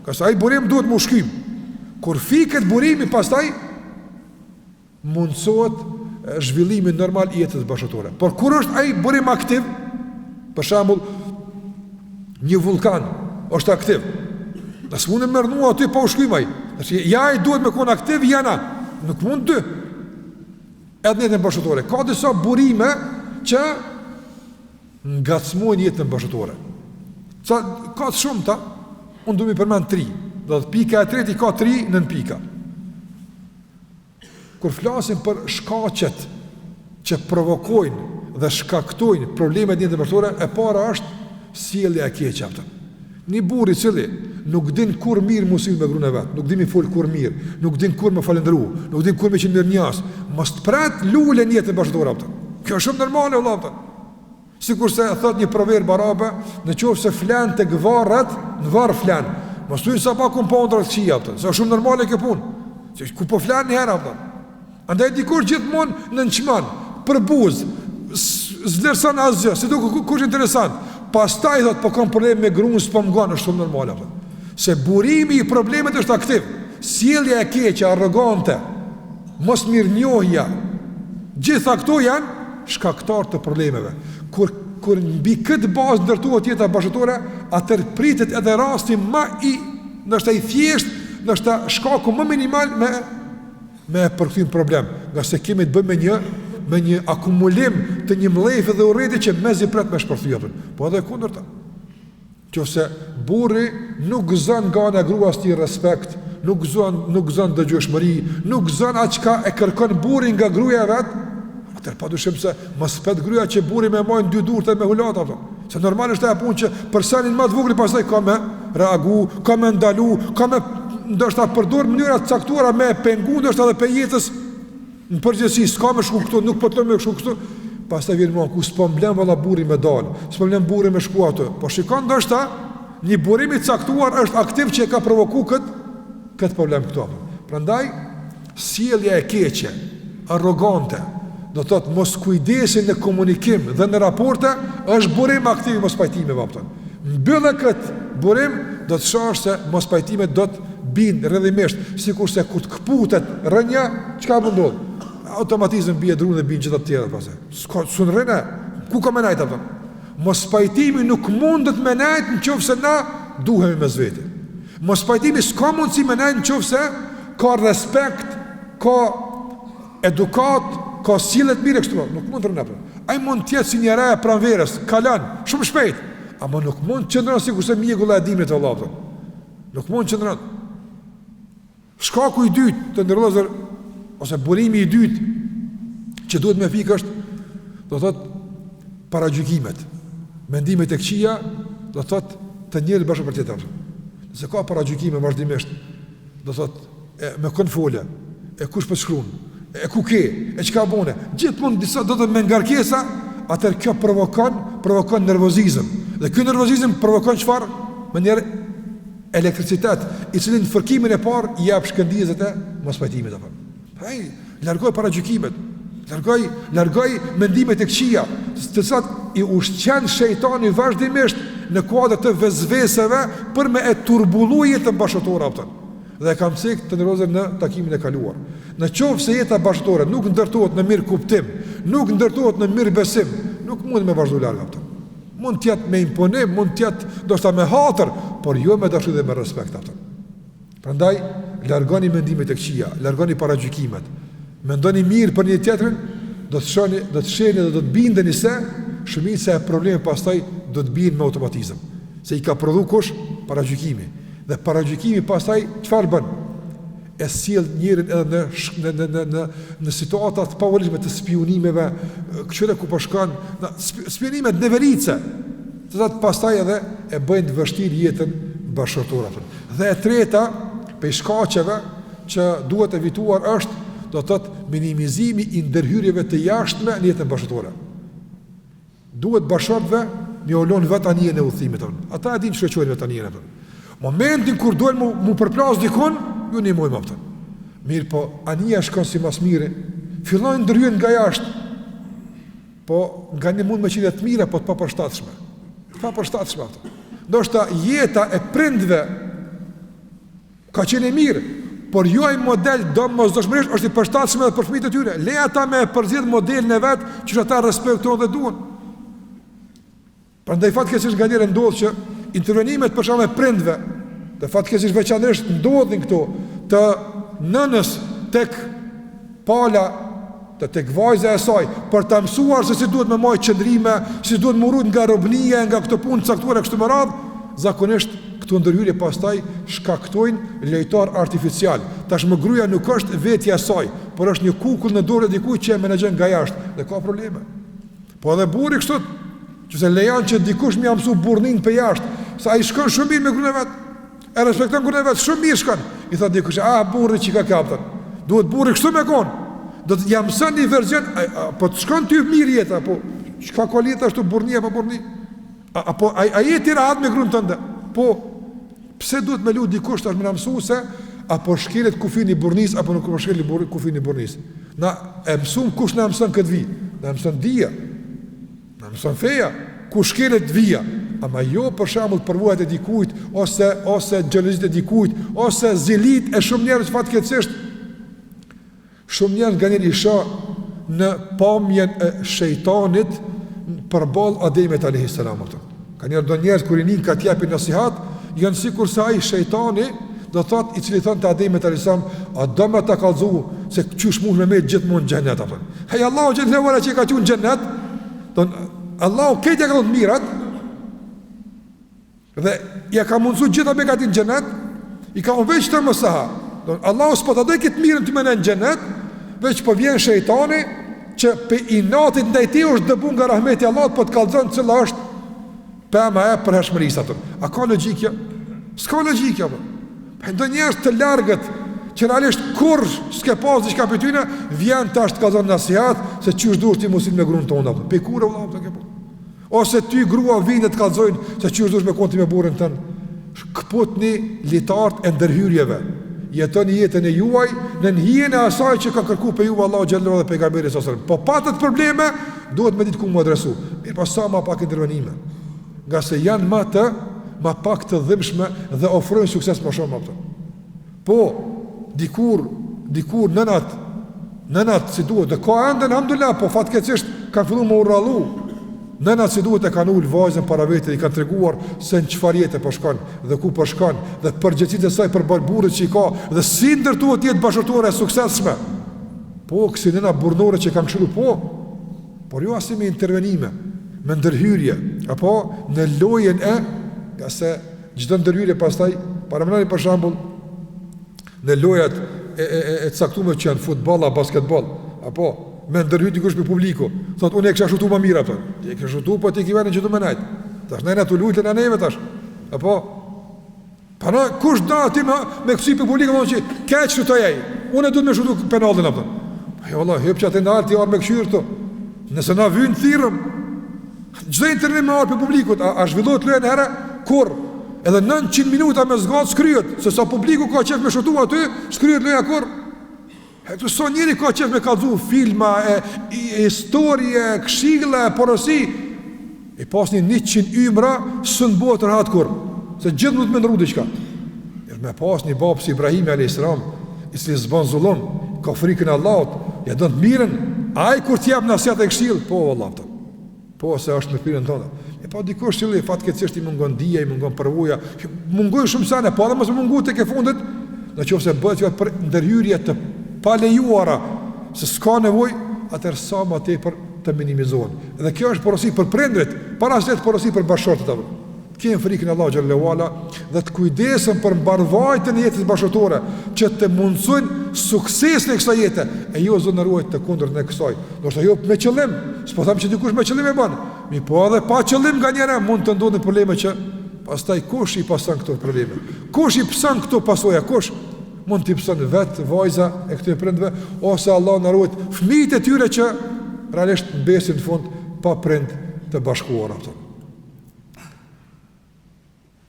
Ka sa ai burim duhet më shkym. Kur fiket burimi, pastaj mundsohet zhvillimi normal i jetës bashkëtorë. Por kur është ai burim aktiv, për shembull, një vulkan është aktiv. Nësë mund e mërnua aty pa ushkimaj. Ja i duhet me kon aktiv, jana. Nuk mund dy. Edhe jetën bashkëtore. Ka disa burime që ngacmojnë jetën bashkëtore. Ka të shumë ta, unë du mi përmen 3. Dhe pika e treti ka 3 nën pika. Kur flasim për shkaqet që provokojnë dhe shkaktojnë problemet jetën bashkëtore, e para është sjellja e keqe atë. Një burr i cili nuk din kur mirë musim me gruan e vet, nuk din mi fol kur mirë, nuk din kur me falendëru, nuk din kur me qenë mirënjohës, mos të prat lulen jetën bashkëtorë atë. Kjo është shumë normale vëllai. Sikurse thot një proverb arabe, nëse flan tek varrat, në varr flan. Mos thuaj sa pa kompondra të këqija atë. Është shumë normale kjo punë. Se ku po flan një herë atë. Andaj dikur gjithmonë në çman, për buzë, zlerson asgjë, se do kush interesant. Pastaj thot po kam problem me gruan, s'po mgon, është shumë normale atë. Se burimi i problemet është aktiv. Sjellja e keqe, arrogante, mos mirënjohja, gjitha këto janë shkaktar të problemeve. Kur mbi këtë bazë ndërtohet jeta bashkëtorë, atëherë pritet edhe rasti më i, ndoshta i thjesht, ndoshta shkaku më minimal me përkthim problem, nga se kemi të bëjmë me një akumulim të një mlefi dhe urrëti që mezi pret me shpërthyepën. Po edhe kundërta. Qofse burri nuk gëzon nga ana e gruas ti respekt, nuk gëzon dëgjueshmëri, nuk gëzon atë çka e kërkon burri nga gruaja e vet, atëherë padyshim se mos pet gruaja që burri më mojnë dy durtë me hulata ato. Se normal është ajo punë që personin më të vogël pastaj ka me reagu, ka me ndalu, ka me ndoshta përdor mënyra të caktuara me pengu ndoshta edhe pe jetës. Në përgjithësi s'ka më shku këtu, nuk po të më shku këtu. Pastaj vjen më ku s'po mblen valla burri me dal, s'po mblen burri me shku atë. Po shikon ndoshta një burim i caktuar është aktiv që e ka provokuar këtë problem këtu. Prandaj sjellja e keqe, arrogante, do të thotë mos kujdesi në komunikim dhe në raporte, është burim aktiv i mos pajtimeve vapton. Mbyllë këtë burim, do të shohësh se mos pajtimet do të binë rrëdhimisht, sikurse kur të kputet rënja, çka do ndodh? Automatizëm bie drunë dhe bie gjithë të tjera pastaj. S'un rënë, ku ka menajt ato? Mos pajtimi nuk mund të menajt nëse na duhemi me vetë. Mos pajtimi s'ka mundsi menajt nëse ka respekt, ka edukat, ka sjellje të mirë kështu, nuk mund të rënë ato. Ai mund të jetë si një raja pranverës, kalan shumë shpejt, ama nuk mund të qëndron sikurse mjekulla e dimrit të Allahut. Nuk mund të qëndron. Shkaku i dytë të ndërlozër, ose burimi i dytë që duhet me fikë është, do thot, paragjykimet. Mendimet e këqija, do thot, të njëri bashkë për tjetër. Nëse ka paragjykime vazhdimisht, do thot, me kënë folje, e kush për shkruan, e ku ke, e çka bune, gjithmonë disa do të me ngarkesa, atër kjo provokon nervozizëm. Dhe kjo nervozizëm provokon çfarë? Më njerë elektricitet, i cilin fërkimin e parë i jap shkëndijëzët e mos pajtimit apo. Ai largoj paragjykimet, largoj mendimet e këqija, të cilat i ushqen shejtani vazhdimisht në kuadër të vezveseve për me e turbulluar jetën bashkëtorë atë. Dhe kam thënë të ndërozë në takimin e kaluar. Në qoftë se jeta bashkëtorë nuk ndërtohet në mirë kuptim, nuk ndërtohet në mirë besim, nuk mund me vazhdu larg atë. Mund të jetë me imponim, mund të jetë ndoshta me hatër, por jo me dashuri dhe me respekt atë. Prandaj largoni mendimet e këqija, largoni paragjykimet. Mendoni mirë për një tjetrin, do të shihni dhe do të bindeni se shumica e problemeve pastaj do të bien me automatizëm. Se i ka prodhuar kush? Paragjykimi. Dhe paragjykimi pastaj çfarë bën? e sjell njërin edhe në situata të pavolshme të spionimeve, këtyre ku po shkon, spionime të neverice, të cilat pastaj edhe e bëjnë të vështirë jetën bashkëtorave. Dhe e treta, për shkaqeve që duhet evituar është, do të thotë minimizimi i ndërhyrjeve të jashtme në jetën bashkëtorë. Duhet bashkëtorëve me ulon vetë anijën e udhëtimit tonë. Ata e dinë çfarë quajnë vetë anijën atë. Momentin kur duhen mu përplas dikun, ju një mujmë aftën. Mirë po, anija shkon si mas mire, fillojnë ndërhyjen nga jashtë, po nga një mund me qenë të mira, po të papërshtatshme. Të papërshtatshme aftën. Ndoshta jeta e prindve ka qenë e mirë, por juaj model domosdoshmërisht është i përshtatshëm edhe për fëmijët e tyre. Leja ata me përzgjedh modelin e vet që ata respektojnë dhe duan. Prandaj fatkeqësisht nganjëherë ndodh që intervenimet për shkak të prindve, dhe fatkeqësisht veçanërisht ndodhin këto të nënës tek pala, tek vajza e saj, për ta mësuar se si duhet me marrë qëndrime, si duhet më urrit nga robnia, nga këto punë caktuara kështu me radhë, zakonisht këto ndërhyrje pastaj shkaktojnë lejtar artificial. Tashmë gruaja nuk është vetja e saj, por është një kukull në dorë dikujt që e menaxhon nga jashtë dhe ka probleme. Po edhe burri kështu, që se lejon që dikush më ia mësu burrnin për jashtë, sa ai shkon shumë mirë me gruan e vet. E respekton gruan e vet shumë mirë shkon. I tha dikush, burri që ka kapur. Duhet burri kështu me kon. Do të jam mëson një version, po të shkon ty mirë jeta, apo çka kualita ashtu burrnia apo burrni? Apo ai jeti rahat me gruan tënde. Po pse duhet me lut dikush tash më na mësuese apo shkelet kufin i burrnis apo nuk shkelet kufin i burrnis. Na e mësum kush na mëson këtë vi? Na mëson dia. Na mëson feja, ku shkelet vija. Ama jo për shembull përvojat e dikujt ose xhelozit e dikujt ose zilit e shumë njerëz fatkeqësisht. Shumë njerëz nganjëherë i shoh në pamjen e shejtanit përballë Ademit alayhis salam. Ka njerëz kur i nin ka t'japin nasihat, janë sikur se ai shejtani do thot i cili thon te Ademit alayhis salam, a do më ta kallëzu se çysh mund me gjithmonë në xhenet apo. Hey Allahu xhallahu ala që ka thënë xhenet, don Allahu këtë ka dhënë mirat. Dhe ja ka mundsu gjitha me gatin xhenet, i ka veç të mësaha. Don Allahu s'po ta doj këtë mirën të më në xhenet, veç po vjen shejtani që pe inatit ndaj tij është dëbu nga rahmeti i Allahut, po të kallzon cila është pema e përhershmërisë atë. A ka logjikë? S'ka logjikë apo. Ndonjëherë të largët që realisht kur s'ke pas diçka për tyne, vjen tash të kallzon nasihat se çysh duhet ti mos i me gruan tonë apo. Pe kur vëllai të ke po. Ose ty grua vinë të kallzojnë se çysh duhet me konti me burrin tën. Kputni litart e ndërhyrjeve. Jetoni jetën e juaj në hijen e asaj që ka kërkuar pe ju Allahu xhallahu dhe pejgamberi sallallahu alajhi wasallam. Po patët probleme, duhet me ditë ku mu adresu. Mirë, po sa më pak intervenime. Nga se janë më pak të dhimbshme dhe ofrojnë sukses më shumë ato. Po dikur nënat si duhet, dhe ka ende alhamdulillah, po fatkeqësisht kanë filluar më urrallu. Nënat si duhet e kanë ul vajzën para vetë, i kanë treguar se në çfarë jete po shkon dhe ku po shkon dhe përgjegjësitë e saj për burrit që i ka dhe si ndërtohet jetë bashkëtorë e suksesshme. Po kësi nëna burrnore që kanë këshillu por jo as me intervenime, me ndërhyrje, apo në lojën nga se çdo ndërhyrje pastaj paramendoni për shembull në lojat e caktuara që janë futboll, basketboll, apo me ndërhyj dikush për publiku. Thot unë e kisha shutuar më mirë atë. Ti e ke shutuar, po ti ke vënë që do më najt. Tash nëna tu lutën në neve tash. Apo para kush do ti me kësi për publiku thonë që keq shutoj ai. Unë duhet më shutu penallin atë. Po jo valla, hep çatë ndal ti or me këshir këtu. Nëse na vjen thirrëm. Çdo intervim me or për publikut, a zhvillohet loja në herë kur edhe 900 minuta me zgjat skryhet, se sa publiku ka qef me shutu aty, skryhet loja kur. Këtu son njëri ka qef me kallzu filma, historie, këshilla, porosi. E pasni 100 ymra s'në bëhet rahat kur, se gjithë mund të më ndru diçka. Me pasni babë si Ibrahimi alayhis salam, i cili s'bën zullum, ka frikën e Allahut, ja don të mirën, ai kur të jap nasihat e këshill, po vallahi. Po se është me pirën tonë. E pa dikush që fatkeqësisht i mungon dija, i mungon përvoja, mungon shumë sana, po edhe mos mungon tek e fundit, nëse bëhet për ndërhyrje të pa lejuara, se s'ka nevojë, atëherë sa më tepër të minimizohen. Dhe kjo është porosi për prindrit, para se të porosi për bashkëshortët apo. kenë frikën e Allahu xhallahu ala dhe të kujdesen për mbarvajtjen e jetës bashkëtorë, që të mundsojnë suksesin e kësaj jete, e jo zonë ruajt të kundërt në kësaj. Do të thotë me qëllim, s'po them që dikush me qëllim e bën. Mi po edhe pa qëllim nganjëherë mund të ndodhin probleme që pastaj kush i pason këto probleme? Kush i pson këto pasojë? Kush mund t'i pson vetë vajza e këtyre prindve ose Allah na ruaj fëmijët e tyre që realisht mbesin në fund pa prind të bashkuar ato.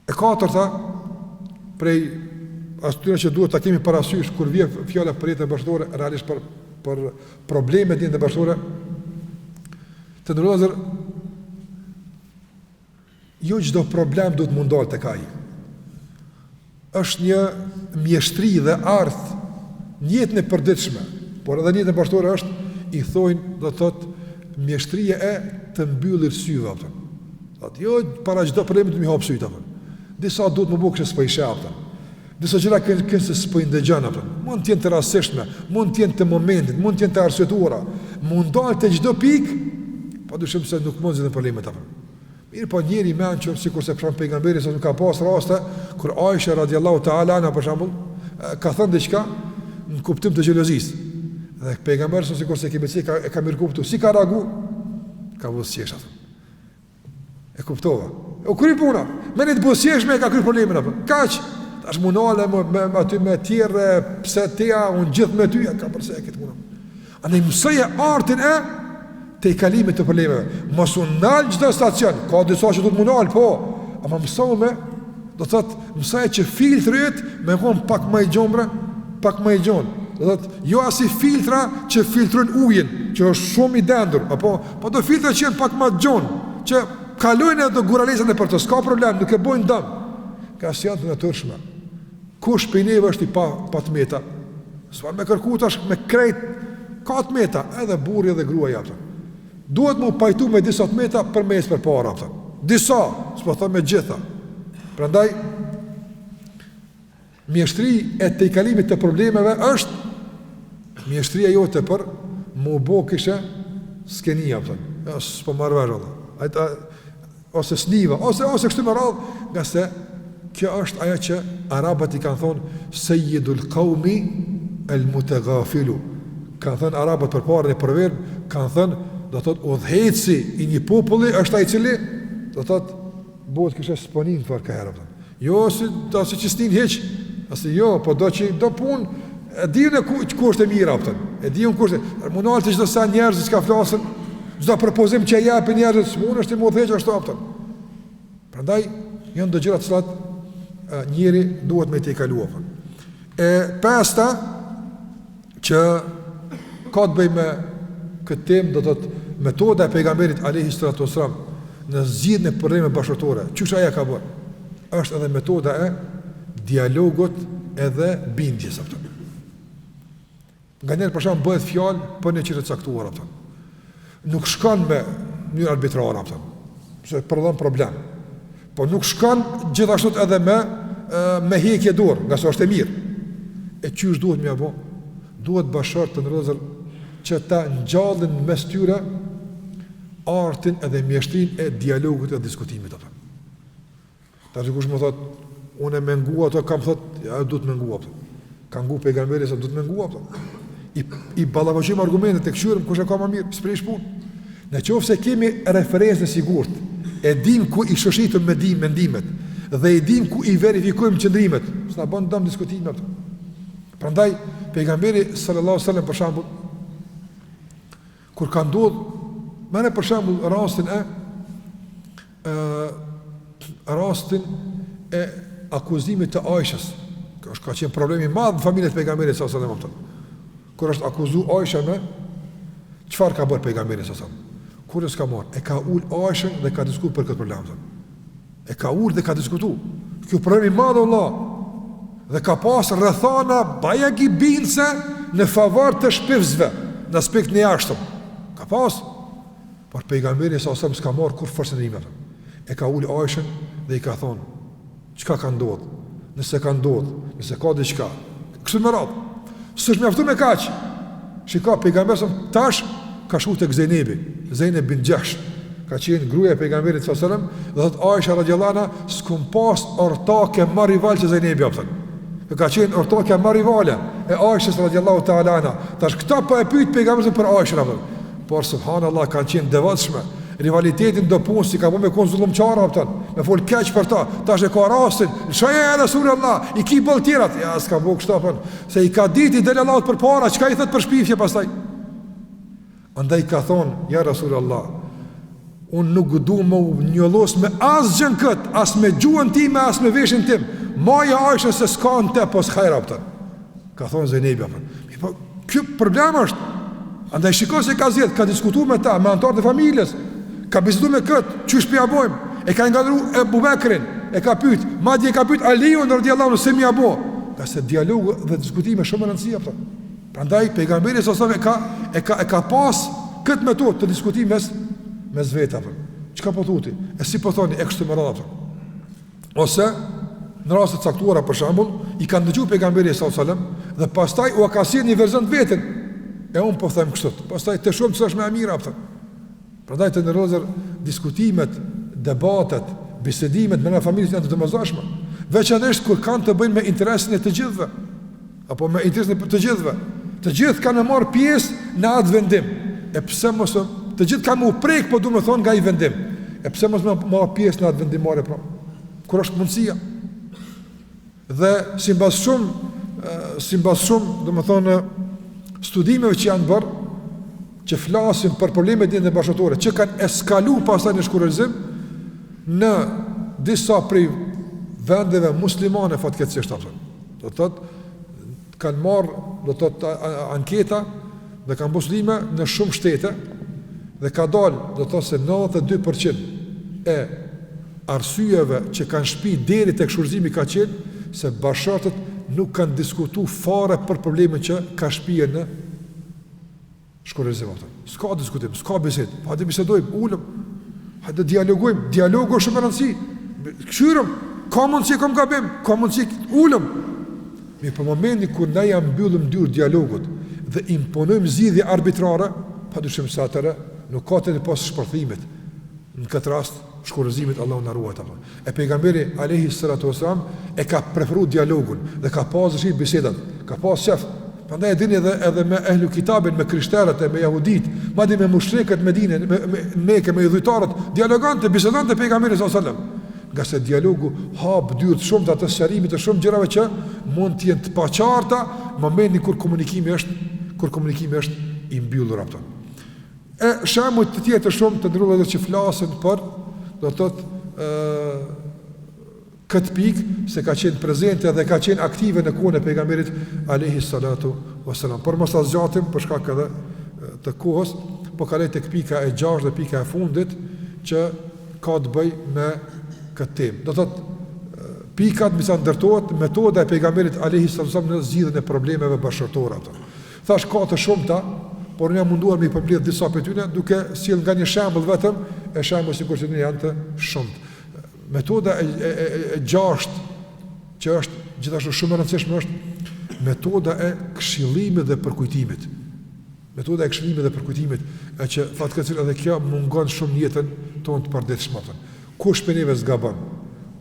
E katërta prej atyre që duhet ta kemi parasysh kur vjen fjala për jetën bashkëtorë, realisht për problemet e jetës bashkëtorë, të ndërlozër, jo çdo problem duhet mundal tek ai. Është një mjeshtri dhe art në jetën e përditshme, por edhe në jetën bashkëtorë është, i thojnë, do të thotë, mjeshtria e të mbyllir syve ato. Atë jo para çdo problemi të më hap syt ato. Disa duhet më bëj kështu s'po i sheh. Disa gjëra që s'po i ndëgjon ato. Mund të jenë të rastishme, mund të jenë të momentit, mund të jenë të arsyetuara. Mund dal te çdo pikë, padyshim se nuk mund të jetë problemet ato. Mirë, po njëri mençur sikurse për pejgamberi sa nuk ka pas raste kur Aisha radhiyallahu ta'ala anha për shembull ka thënë diçka në kuptim të xhelozisë. Dhe pejgamberi sa sikurse e ka mirë kuptuar, si ka reagu, ka vosjesh atë. E kuptova. O kry puna, me një të bosjesh me e ka kry problemin apo. Kaq, tash munale me aty me tjerë, pse teja, unë gjithë me ty, ka përse e këtë puna. A ne mësëje artin e te i kalimit të problemeve. Mos unë nalë gjithë stacion, ka disa që du të munale, po, ama mësëve me, do të thëtë, mësëje që filtrit me konë pak më i gjombre, pak më i gjonë. Do të thëtë, jo asi filtra që filtrujnë ujin, që është shumë i dendur, apo, po do filtra që jenë pak më gjonë, që kalojnë edhe guralesën e për të, s'ka problem, nuk e bojnë dëm. Ka si janë të natyrshme. Kush për i neve është i pa të meta? S'fa me kërku tash me krejt, ka të meta, edhe burri edhe gruaja ato. Duhet mu pajtu me disa të meta për mes për para ato. Disa, s'po thë me gjitha. Prandaj, mjeshtri e të i kalimit të problemeve është mjeshtria jote për mu bo kishe skenia ato. Ja, s'po marrë vërë ose sniva, ose kështu me radhë, nga se kjo është ajo që arabat i kanë thonë Sayyidul Qaumi el Muteghafilu. Kanë thënë arabat për parën e proverb, kanë thënë, do thotë, udhëheci i një populli është ai i cili, do thotë, bëhet kështu sponin për ka herë. Jo si që stin hiç, asë jo, po do punë, e dinë ku është e mira apo. E diun ku është. Munal të çdo sa njerëz që flasin, çdo propozim që japin njerëzit, smun është i udhëheq ashtu apo. Prandaj janë do gjëra të cilat njëri duhet me t'i kaluar. E pesta që ka të bëjë me këtë temë, do të thotë metoda e pejgamberit alayhi salatu wasallam në zgjidhjen e problemeve bashkëtorë. Çuçi ajo ka bërë? Është edhe metoda e dialogut edhe bindjes apo. Nganjëherë për shkak bëhet fjalë për një çështë caktuar apo. Nuk shkon me një arbitrar apo. Se përdon problem. Po nuk shkon gjithashtu edhe me hekje dorë, nga sa është e mirë. E qysh duhet më apo? Duhet bashkë të ndërozë që ta ngjallin mes tyre artin edhe mjeshtrinë e dialogut e diskutimit apo. Tash kush më thot, unë e mengu ato, kam thot, ja duhet mengu ato. Ka ngu pejgamberi se duhet mengu ato. I ballavojim argumentet e këshyrim kush e ka më mirë, s'prish punë. Në qoftë se kemi referencë të sigurt, e dim ku i shoshitëm me mendimet dhe e dim ku i verifikojmë qëndrimet, s'na bën dëm diskutime ato. Prandaj pejgamberi sallallahu alajhi wasallam për shembull kur ka ndodhur, merre për shembull rastin e akuzimit të Aishës. Kjo është ka qenë problemi i madh në familjen e pejgamberit sallallahu alajhi wasallam. Kur është akuzuar Aisha me çfarë ka bërë pejgamberi sallallahu alajhi wasallam? Kur s'ka marrë, e ka ul Aishën dhe ka diskutuar për këtë problem. E ka ul dhe ka diskutuar. Kjo problem i madh Allah. Dhe ka pas rrethana bajagibinse në favor të shpifzve në aspektin e jashtëm. Ka pas. Por pejgamberi sallallahu alajhi wasallam s'ka marrë kur forcën e imave. E ka ul Aishën dhe i ka thonë, çka ka ndodhur? Nëse ka ndodhur, nëse ka diçka, kështu më radh. S'është mjaftuar me kaq. Shikoj pejgamberi tash ka shkuar tek Zeynep bin Jahsh. ka qenë gruaja e pejgamberit sallallahu alajhi wasallam, dhe thot Aisha radhiyallahu anha, s'kum pas ortake më rival që Zenebi apo. Ka qenë ortake më rivale e Aishës radhiyallahu ta'ala anha. Tash këta po e pyet pejgamberin për Aishën apo. Por subhanallahu kanë qenë devotshme. Rivalitetin do punë si ka po me konzullumçara apo, me fol keq për ta. Tash e ka rastin, shaja e Rasulullah, i ki boll tjerat, ja s'ka bëu kështu apo, se i ka ditë i del Allahut përpara, çka i thot për shpifje pastaj. Andaj ka thonë, ja Rasulullah, unë nuk du më njollos me asgjën këtë, as me gjuhën time, as me veshin tim. Maja Aisha se s'ka në te, po s'kajra pëtën. Ka thonë Zenebi apo. Kjo problem është. Andaj shiko se ka zjedh, ka diskutu me ta, me antarët e familjes, ka bisedu me këtë, që shpja bojmë, e ka ngadru e Bubekrin, e ka pyt, madje e ka pyt Aliun radhiyallahu anhu se mi abo. Ka se dialogu dhe diskutime shumë rëndësia pëtën. Prandaj pejgamberi sallallahu alajhi wasallam e ka pas këtë metodë të diskutimit mes vetave. Çka po thotë? E si po thoni e kështu me radhë. Ose në raste të caktuara për shembull, i kanë dëgjuar pejgamberi sallallahu alajhi wasallam dhe pastaj u ka sjellë një version të vetën. E un po them kështu. Pastaj të shumë ç'është më e mirë apo. Prandaj të ndërrozer diskutimet, debatet, bisedimet me familjen janë të domosdoshme. Veçanërisht kur kanë të bëjnë me interesin e të gjithëve, apo me interesin e të gjithëve. Të gjithë kanë marrë pjesë në atë vendim. E pse mos të gjithë kanë u prek, po duhet të thonë nga i vendim. E pse mos më marrë pjesë në atë vendimare pra? Kur është mundësia. Dhe sipas shumë, domethënë studimeve që janë bërë, që flasin për problemet e bashkëtorë, që kanë eskaluar pastaj në shkurëzim në disa prej vendeve muslimane fatkeqësisht apo. Do të thotë kanë marrë, do të thotë anketa dhe kanë bërë studime në shumë shtete dhe ka dalë, do të thotë se 92% e arsyeve që kanë shpi deri tek shkurzimi ka qenë se bashkëtorët nuk kanë diskutuar fare për problemin që ka shpije në shkurzim ato. S'ka diskutim, s'ka bisedë, hajde bisedojmë, ulëm, hajde dialogojmë, dialogu është shumë e rëndësishme. Këshyrëm, ka mundësi kam gabim, ka mundësi ulëm. Mirë, për momentin kur ne jam mbyllëm dyrë dialogut dhe imponojmë zgjidhje arbitrare, padyshim se atëre nuk ka të pas shpërthimit. Në këtë rast, shkurëzimit Allahu na ruaj apo. E pejgamberi alayhi salatu wasalam e ka preferuar dialogun dhe ka pasur bisedat, ka pasur shef. Prandaj dini edhe me ehlu kitabin, me krishterët e me jehudit, madje me mushrikët me dinën, me Mekë, me udhëtarët, dialogante, bisedante pejgamberi sallallahu alajhi wasallam. Nga se dialogu hap dyrë të shumë të atë sqarimit të shumë gjërave që mund të jenë të paqarta në momentin kur komunikimi është i mbyllur apo. E shembuj të tjetër shumë të ndryshme që flasin për, do të thotë këtë pikë se ka qenë prezente dhe ka qenë aktive në kohën e pejgamberit alayhi salatu wasalam. Por mos ta zgjatim për shkak edhe të kohës, po kaloj tek pika e 6 dhe pika e fundit që ka të bëjë me këtë temë. Do thotë pikat më sa ndërtohet metoda e pejgamberit alayhi salatu wasalam në zgjidhjen e problemeve bashkëtorë ato. Thash ka të shumta, por ne munduam me përmbledh disa prej tyre duke sjell nga një shembull vetëm, e shembull sikur që janë të shumtë. Metoda e 6 që është gjithashtu shumë e rëndësishme është metoda e këshillimit dhe përkujtimit. Metoda e këshillimit dhe përkujtimit e që fatkeqësisht edhe kjo mungon shumë në jetën tonë të përditshme. Kush për neve zgabon?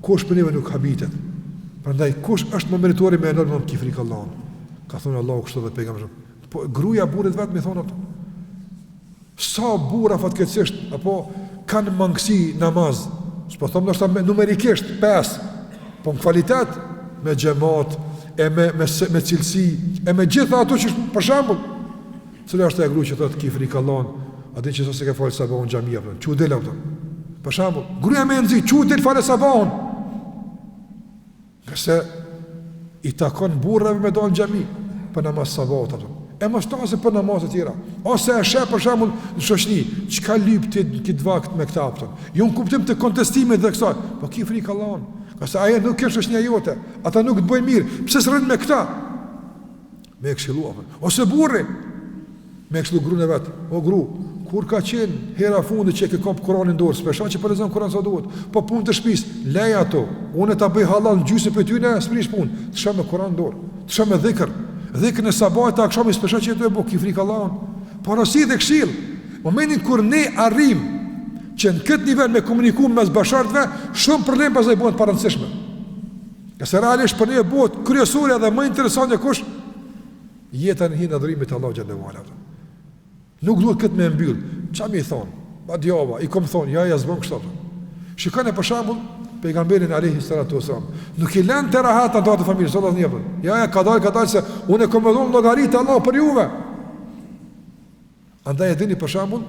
Kush për neve nuk habitet? Prandaj kush është më meritori me enorm kifrik Allahun? Ka thënë Allahu kështu dhe pejgamberi. Po gruaja burrit vetë më thonë ato. Sa burra fatkeqësisht apo kanë mangësi namaz. S'po them ndoshta numerikisht 5, po në kvalitet me xhamat e me cilësi e me gjitha ato që për shembull, cila është ajo gruaja që thotë kifrik Allahun, atë që s'e ka fal sabahun xhamia apo. Çu del ato. Për shembull, gruaja më nxit, çu del fal sabahun. Qëse i takon burrave me don xhami për namaz sabahut ato. E mos tase për namaz të tjera. Ose e sheh për shembull në shoqëni, çka lyp ti këtë vakt me këta apo. Jo në kuptim të kontestimit dhe kësaj, po ki frik Allahun. Qase ajo nuk është shoqënia jote, ata nuk të bëjnë mirë. Pse s'rrin me këta? Me këshilluar. Ose burri me këshillu gruën e vet. O gru, kur ka qenë hera fundi që ke kap Kur'anin dorë, s'pesha që po lexon Kur'an sa duhet. Po punë të shtëpisë, lej ato. Unë ta bëj hallall gjysmë për ty, s'prish punë. Të shëm me Kur'an dorë. Të shëm me dhikr. Dhikën e sabahit ta akşam special që do e bëj kifrik Allahun. Porosi dhe këshill. Momentin kur ne arrim që në këtë nivel me komunikum mes bashartëve, shumë problem pasaj bëhen të parëndësishme. Këse realisht për ne bëhet kryesore dhe më interesante kush jetën hinë adhurimit të Allahu xhallahu ala. Nuk duhet këtë me mbyll. Çfarë më thon? Ma djova, i kom thon, ja s'bën kështu. Shikoni për shembull pejgamberin alayhi salatu wasallam. Nuk i lën të rahat ato të familjes, sot asnjë. Ja ka dalë se unë kam dhënë llogaritë Allahu për juve. Andaj e dini për shembull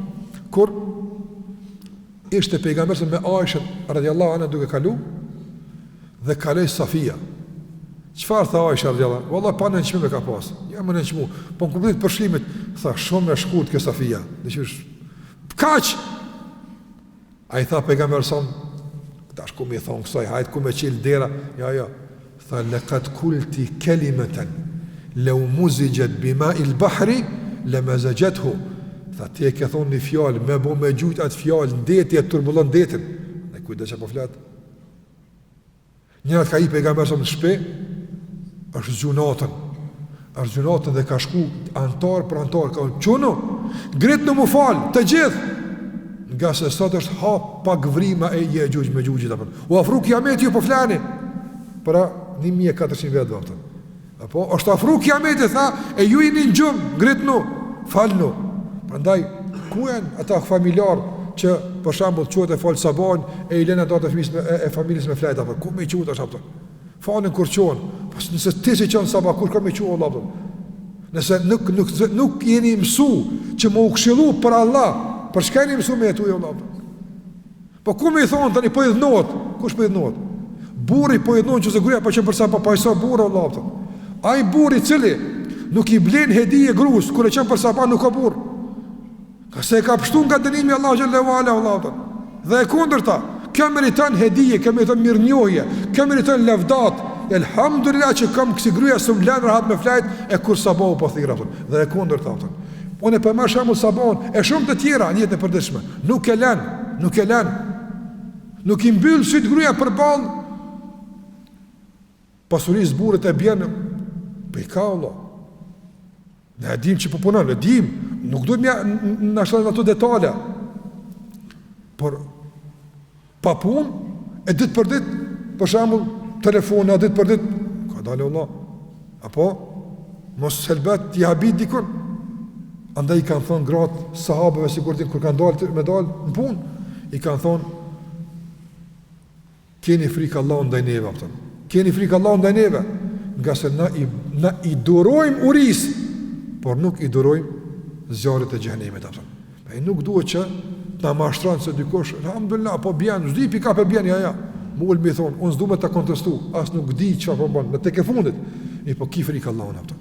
kur ishte pejgamberi me Aisha radhiyallahu anha duke kalu dhe kaloi Safia. Çfarë tha Aisha radhiyallahu anha? Wallahi pa nënçmim e ka pas. Ja më nënçmu. Po në kuptim të përshlimit tha shumë e shkurt kjo Safia. Dëshish kaq. Ai tha pejgamberi son tash ku më thon kësaj hajt ku më qil dera. Ja. Tha laqad kulti kalimatan law muzijat bima'i al-bahri lamazajathu. Tha ti e ke thonë një fjalë, me bo me gjujt atë fjalë, ndeti e turbullon ndetin. Dhe kujtë që po flatë. Njërat ka i pejgamberës në shpe, është gjunatën dhe ka shku antar për antar, ka quno, gritë në mu falë, të gjithë. Nga se sot është hap pak vrima e je gjujt me gjujt. U afru kiameti ju po flani, pra 1400 vetë vëftën. Apo, është afru kiameti, tha, e ju i një gjumë, gritë në, falë në. Prandaj, ku janë ata familjar që për shembull quhet e fal sabahun e i lënë ato të fëmijës e familjes me flajt apo ku më quhet ashtu ato. Falën kur çon. Po nëse ti si çon sabah kur kam më quhet Allah. Nëse nuk jeni mësu që më u këshillu për Allah, për çka jeni mësu me tu Allah. Po ku më i thon tani po i dhnohet? Kush po i dhnohet? Burri po i dhnohet që se gruaja po që përsa pa pajso burrë Allah. Ai burri i cili nuk i blen hedije gruas kur e çon për sabah nuk ka burr. Ka se ka pështu nga dënimi Allah xhallahu ala Allah. Dhe e kundërta, kjo meriton hedije, kjo meriton mirënjohje, kjo meriton lavdat. Elhamdulillah që kam kësi gruaja së më lënë rahat me flajt e kur sabahu po thirr atë. Dhe e kundërta atë. Unë për më shembull sabahun e shumë të tjera në jetën e përditshme. Nuk e lën. Nuk i mbyll syt gruaja përballë pasurisë burrit e bjen pe ka Allah. Ne dim që po punon, ne dim, nuk duhet na shkojmë ato detale. Por pa punë e ditë për ditë, për shembull, telefona ditë për ditë, ka dalë Allah. Apo mos selbet i habit dikon. Andaj i kanë thonë gratë sahabëve sigurisht kur kanë dalë me dalë në punë, i kanë thonë keni frikë Allahut ndaj neve apo. Keni frikë Allahut ndaj neve, nga se na i durojmë urisë, por nuk i durojmë zjarrit e xhenemit apo. Ai nuk duhet që ta mashtron se dikush, alhamdulillah, po bjen, çdo pika po bjen ja. Mul më thon, unë s'du me ta kontestu, as nuk di çfarë po bën, në tek e fundit. I po ki frikë Allahun apo.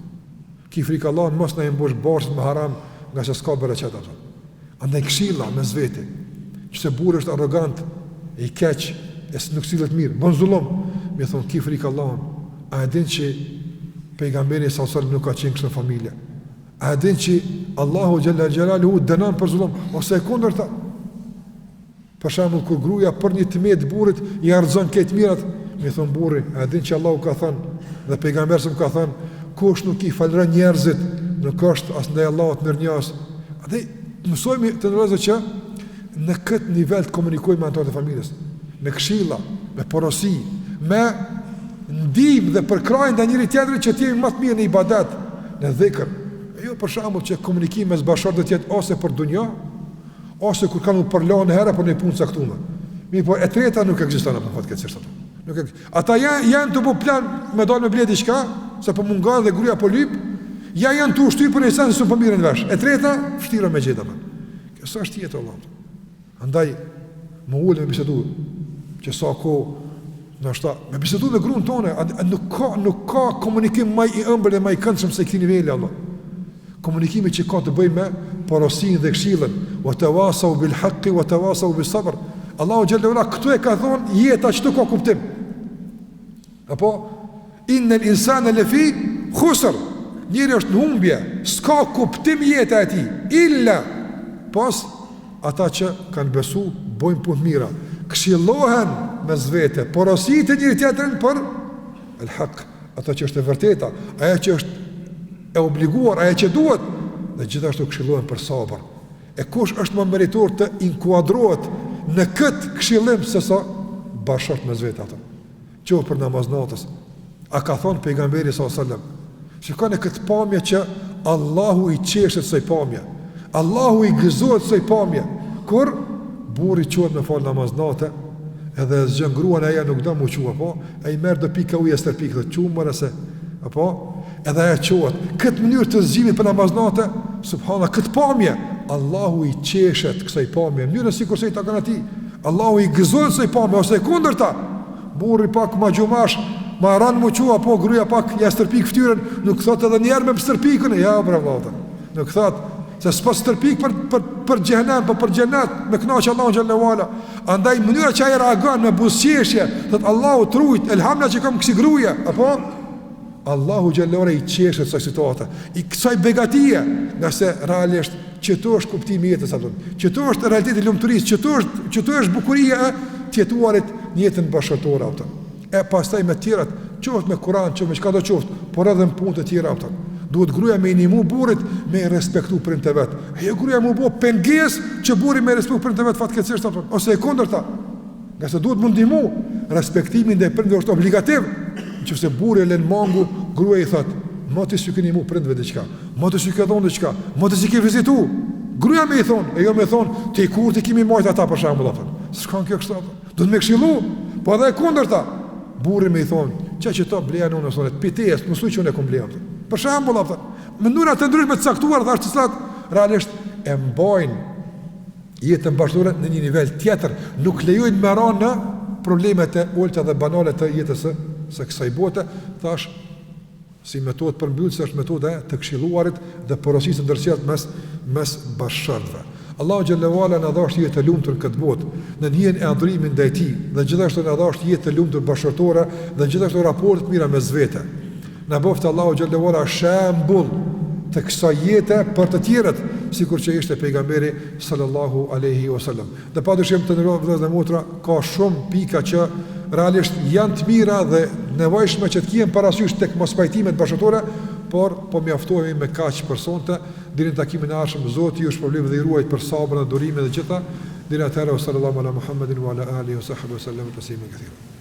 Ki frikë Allahun mos na i mbush borxh me haram, nga se s'ka bereqet apo. Andaj këshilla me zvete. Që burri është arrogant, i keq, nuk sillet mirë, bën zullum. Më thon ki frikë Allahun. A e din që pejgamberi sallallahu alajhi wasallam nuk ka qenë kështu në familje? A din që Allahu Gjalla Gjalaluhu dënon për zullum, ose e kundërta? Për shembull, kur gruaja për një tmet burrit i argëzon këtë mirat, më thon burri, a din që Allahu ka thënë dhe pejgamberi ka thënë, kush nuk i falëron njerëzit, nuk është as ndaj Allahut mirënjohës. Atë mësojmë të ndërozë që në këtë nivel të komunikojmë me anëtarët e familjes, me këshilla, me porosi, me ndihmë dhe përkrahje ndaj njëri tjetrit që të jemi më të mirë në ibadet, në dhikr. Jo për shembull që komunikimi mes bashkëtorëve të jetë ose për dunjë, ose kur kanë për lënë herë për një punë caktuar. Mirë, po e treta nuk ekziston apo fatkeqësisht ato. Nuk ekziston. Ata janë të bëj plan me dalë me blet diçka, se po mungon dhe gruaja po lyp, janë të ushtypur në sens se po mirën vesh. E treta vështirë me gjet apo. Kjo s'është jetë Allah. Andaj më ulëm me bisedu që sa kohë ndoshta me bisedu me gruan tonë, nuk ka komunikim më i ëmbël dhe më i këndshëm se këtë niveli Allah. Komunikimi që ka të bëjë me porosinë dhe këshillën, wa tawasau bil haqqi wa tawasau bis sabr. Allahu xhallahu ala këtu e ka thonë jeta çdo ka kuptim. Apo innal insana lafi khusr. Njeri është në humbje, s'ka kuptim jeta e tij, illa pos ata që kanë besu, bojnë punë mira, këshillohen me zvete, porositë njëri tjetrin për el haq, ata që është e vërteta, ajo që është e obliguar, ajo që duhet, dhe gjithashtu këshillohen për sabër. E kush është më meritor të inkuadrohet në këtë këshillim se sa bashkët me vetë ato. Qohë për namaznatës. A ka thonë pejgamberi s.a.s. Shikoni këtë pamje që Allahu i qeshet së pamje. Allahu i gëzohet së pamje. Kur burri qohet me fal namaznate, edhe zgjën gruan aja nuk do më qua, po, ai merr do pikë ujë stërpik të çumër se apo edhe ajo qohet. Këtë mënyrë të zgjimit për namaznate, subhanallahu, këtë pamje Allahu i qeshet kësaj pamje. Mënyrë sikur se i takon atij. Allahu i gëzohet së pamje ose kundërta. Burri pak ma gjumash, ma ran më qua, po gruaja pak ja stërpik fytyrën, nuk thot edhe njerë me stërpikën, ja bravo. Nuk thot se s'po stërpik për xhenem, po për xhenet, me kënaqë Allahu xhallahu ala. Andaj mënyra që ai reagon me buzëqeshje, thot Allahu trujt, elhamdullah që kam kësi gruaja, apo Allahu xhallahu ala i qeshet kësaj situate, i kësaj begatie, nga se realisht çeto është kuptimi i jetës atë. Çeto është realiteti i lumturisë, çeto është bukuria e të jetuarit në jetën bashkëtorë atë. E pastaj me tjerat, qoftë me Kur'an, qoftë me çka do qoftë, por edhe në punë të tjera atë. Duhet gruaja me inimu burrit me respektu prindët e vet. Jo gruaja më bë pengesë që burri me respektu prindët e vet fatkeqësisht atë, ose e kundërta. Nga se duhet më ndihmu, respektimi ndaj prindëve është obligativ. Nëse burri lën mangu, gruaja i thot, "Moti sy keni mu prindëve diçka, moti sy ke dhënë diçka, moti sy ke vizitu." Gruaja më i thon, e jo më thon, "Ti kur ti kimi marrë ata për shembull atë." S'kan kjo kështu. Duhet më këshillu, po edhe e kundërta. Burri më i thon, "Çka to bleja në unë sonet, pitesh, mos u që unë kom bleja." Për shembull atë, mënyra të ndryshme të caktuar thash të cilat realisht e mbajnë jetën bashkëtorë në një nivel tjetër, nuk lejojnë me ranë në problemet e ulta dhe banale të jetës së kësaj bote, thash si metodë përmbyllëse është metoda e të këshilluarit dhe porosisë ndërsjellë mes bashkëshortëve. Allahu xhallahu ala na dhash jetë të lumtur këtë botë, në njën e adhurimit ndaj tij, dhe gjithashtu na dhash jetë të lumtur bashkëtorë dhe gjithashtu raporte të mira mes vetë. Na bëftë Allahu xhallahu ala shembull të kësaj jete për të tjerët, sikur që ishte pejgamberi sallallahu alaihi wasallam. Dhe padyshim të ndërrohet vëllezër dhe motra, ka shumë pika që realisht janë të mira dhe nevojshme që të kihen parasysh tek mospajtimet bashkëtorë, por po mjaftohemi me kaq për sonte. Deri në takimin e ardhshëm, Zoti ju shpërblet dhe ju ruaj për sabrën dhe durimin dhe gjitha. Deri atëherë sallallahu ala Muhammedin wa ala alihi wa sahbihi sallam taslimen katira.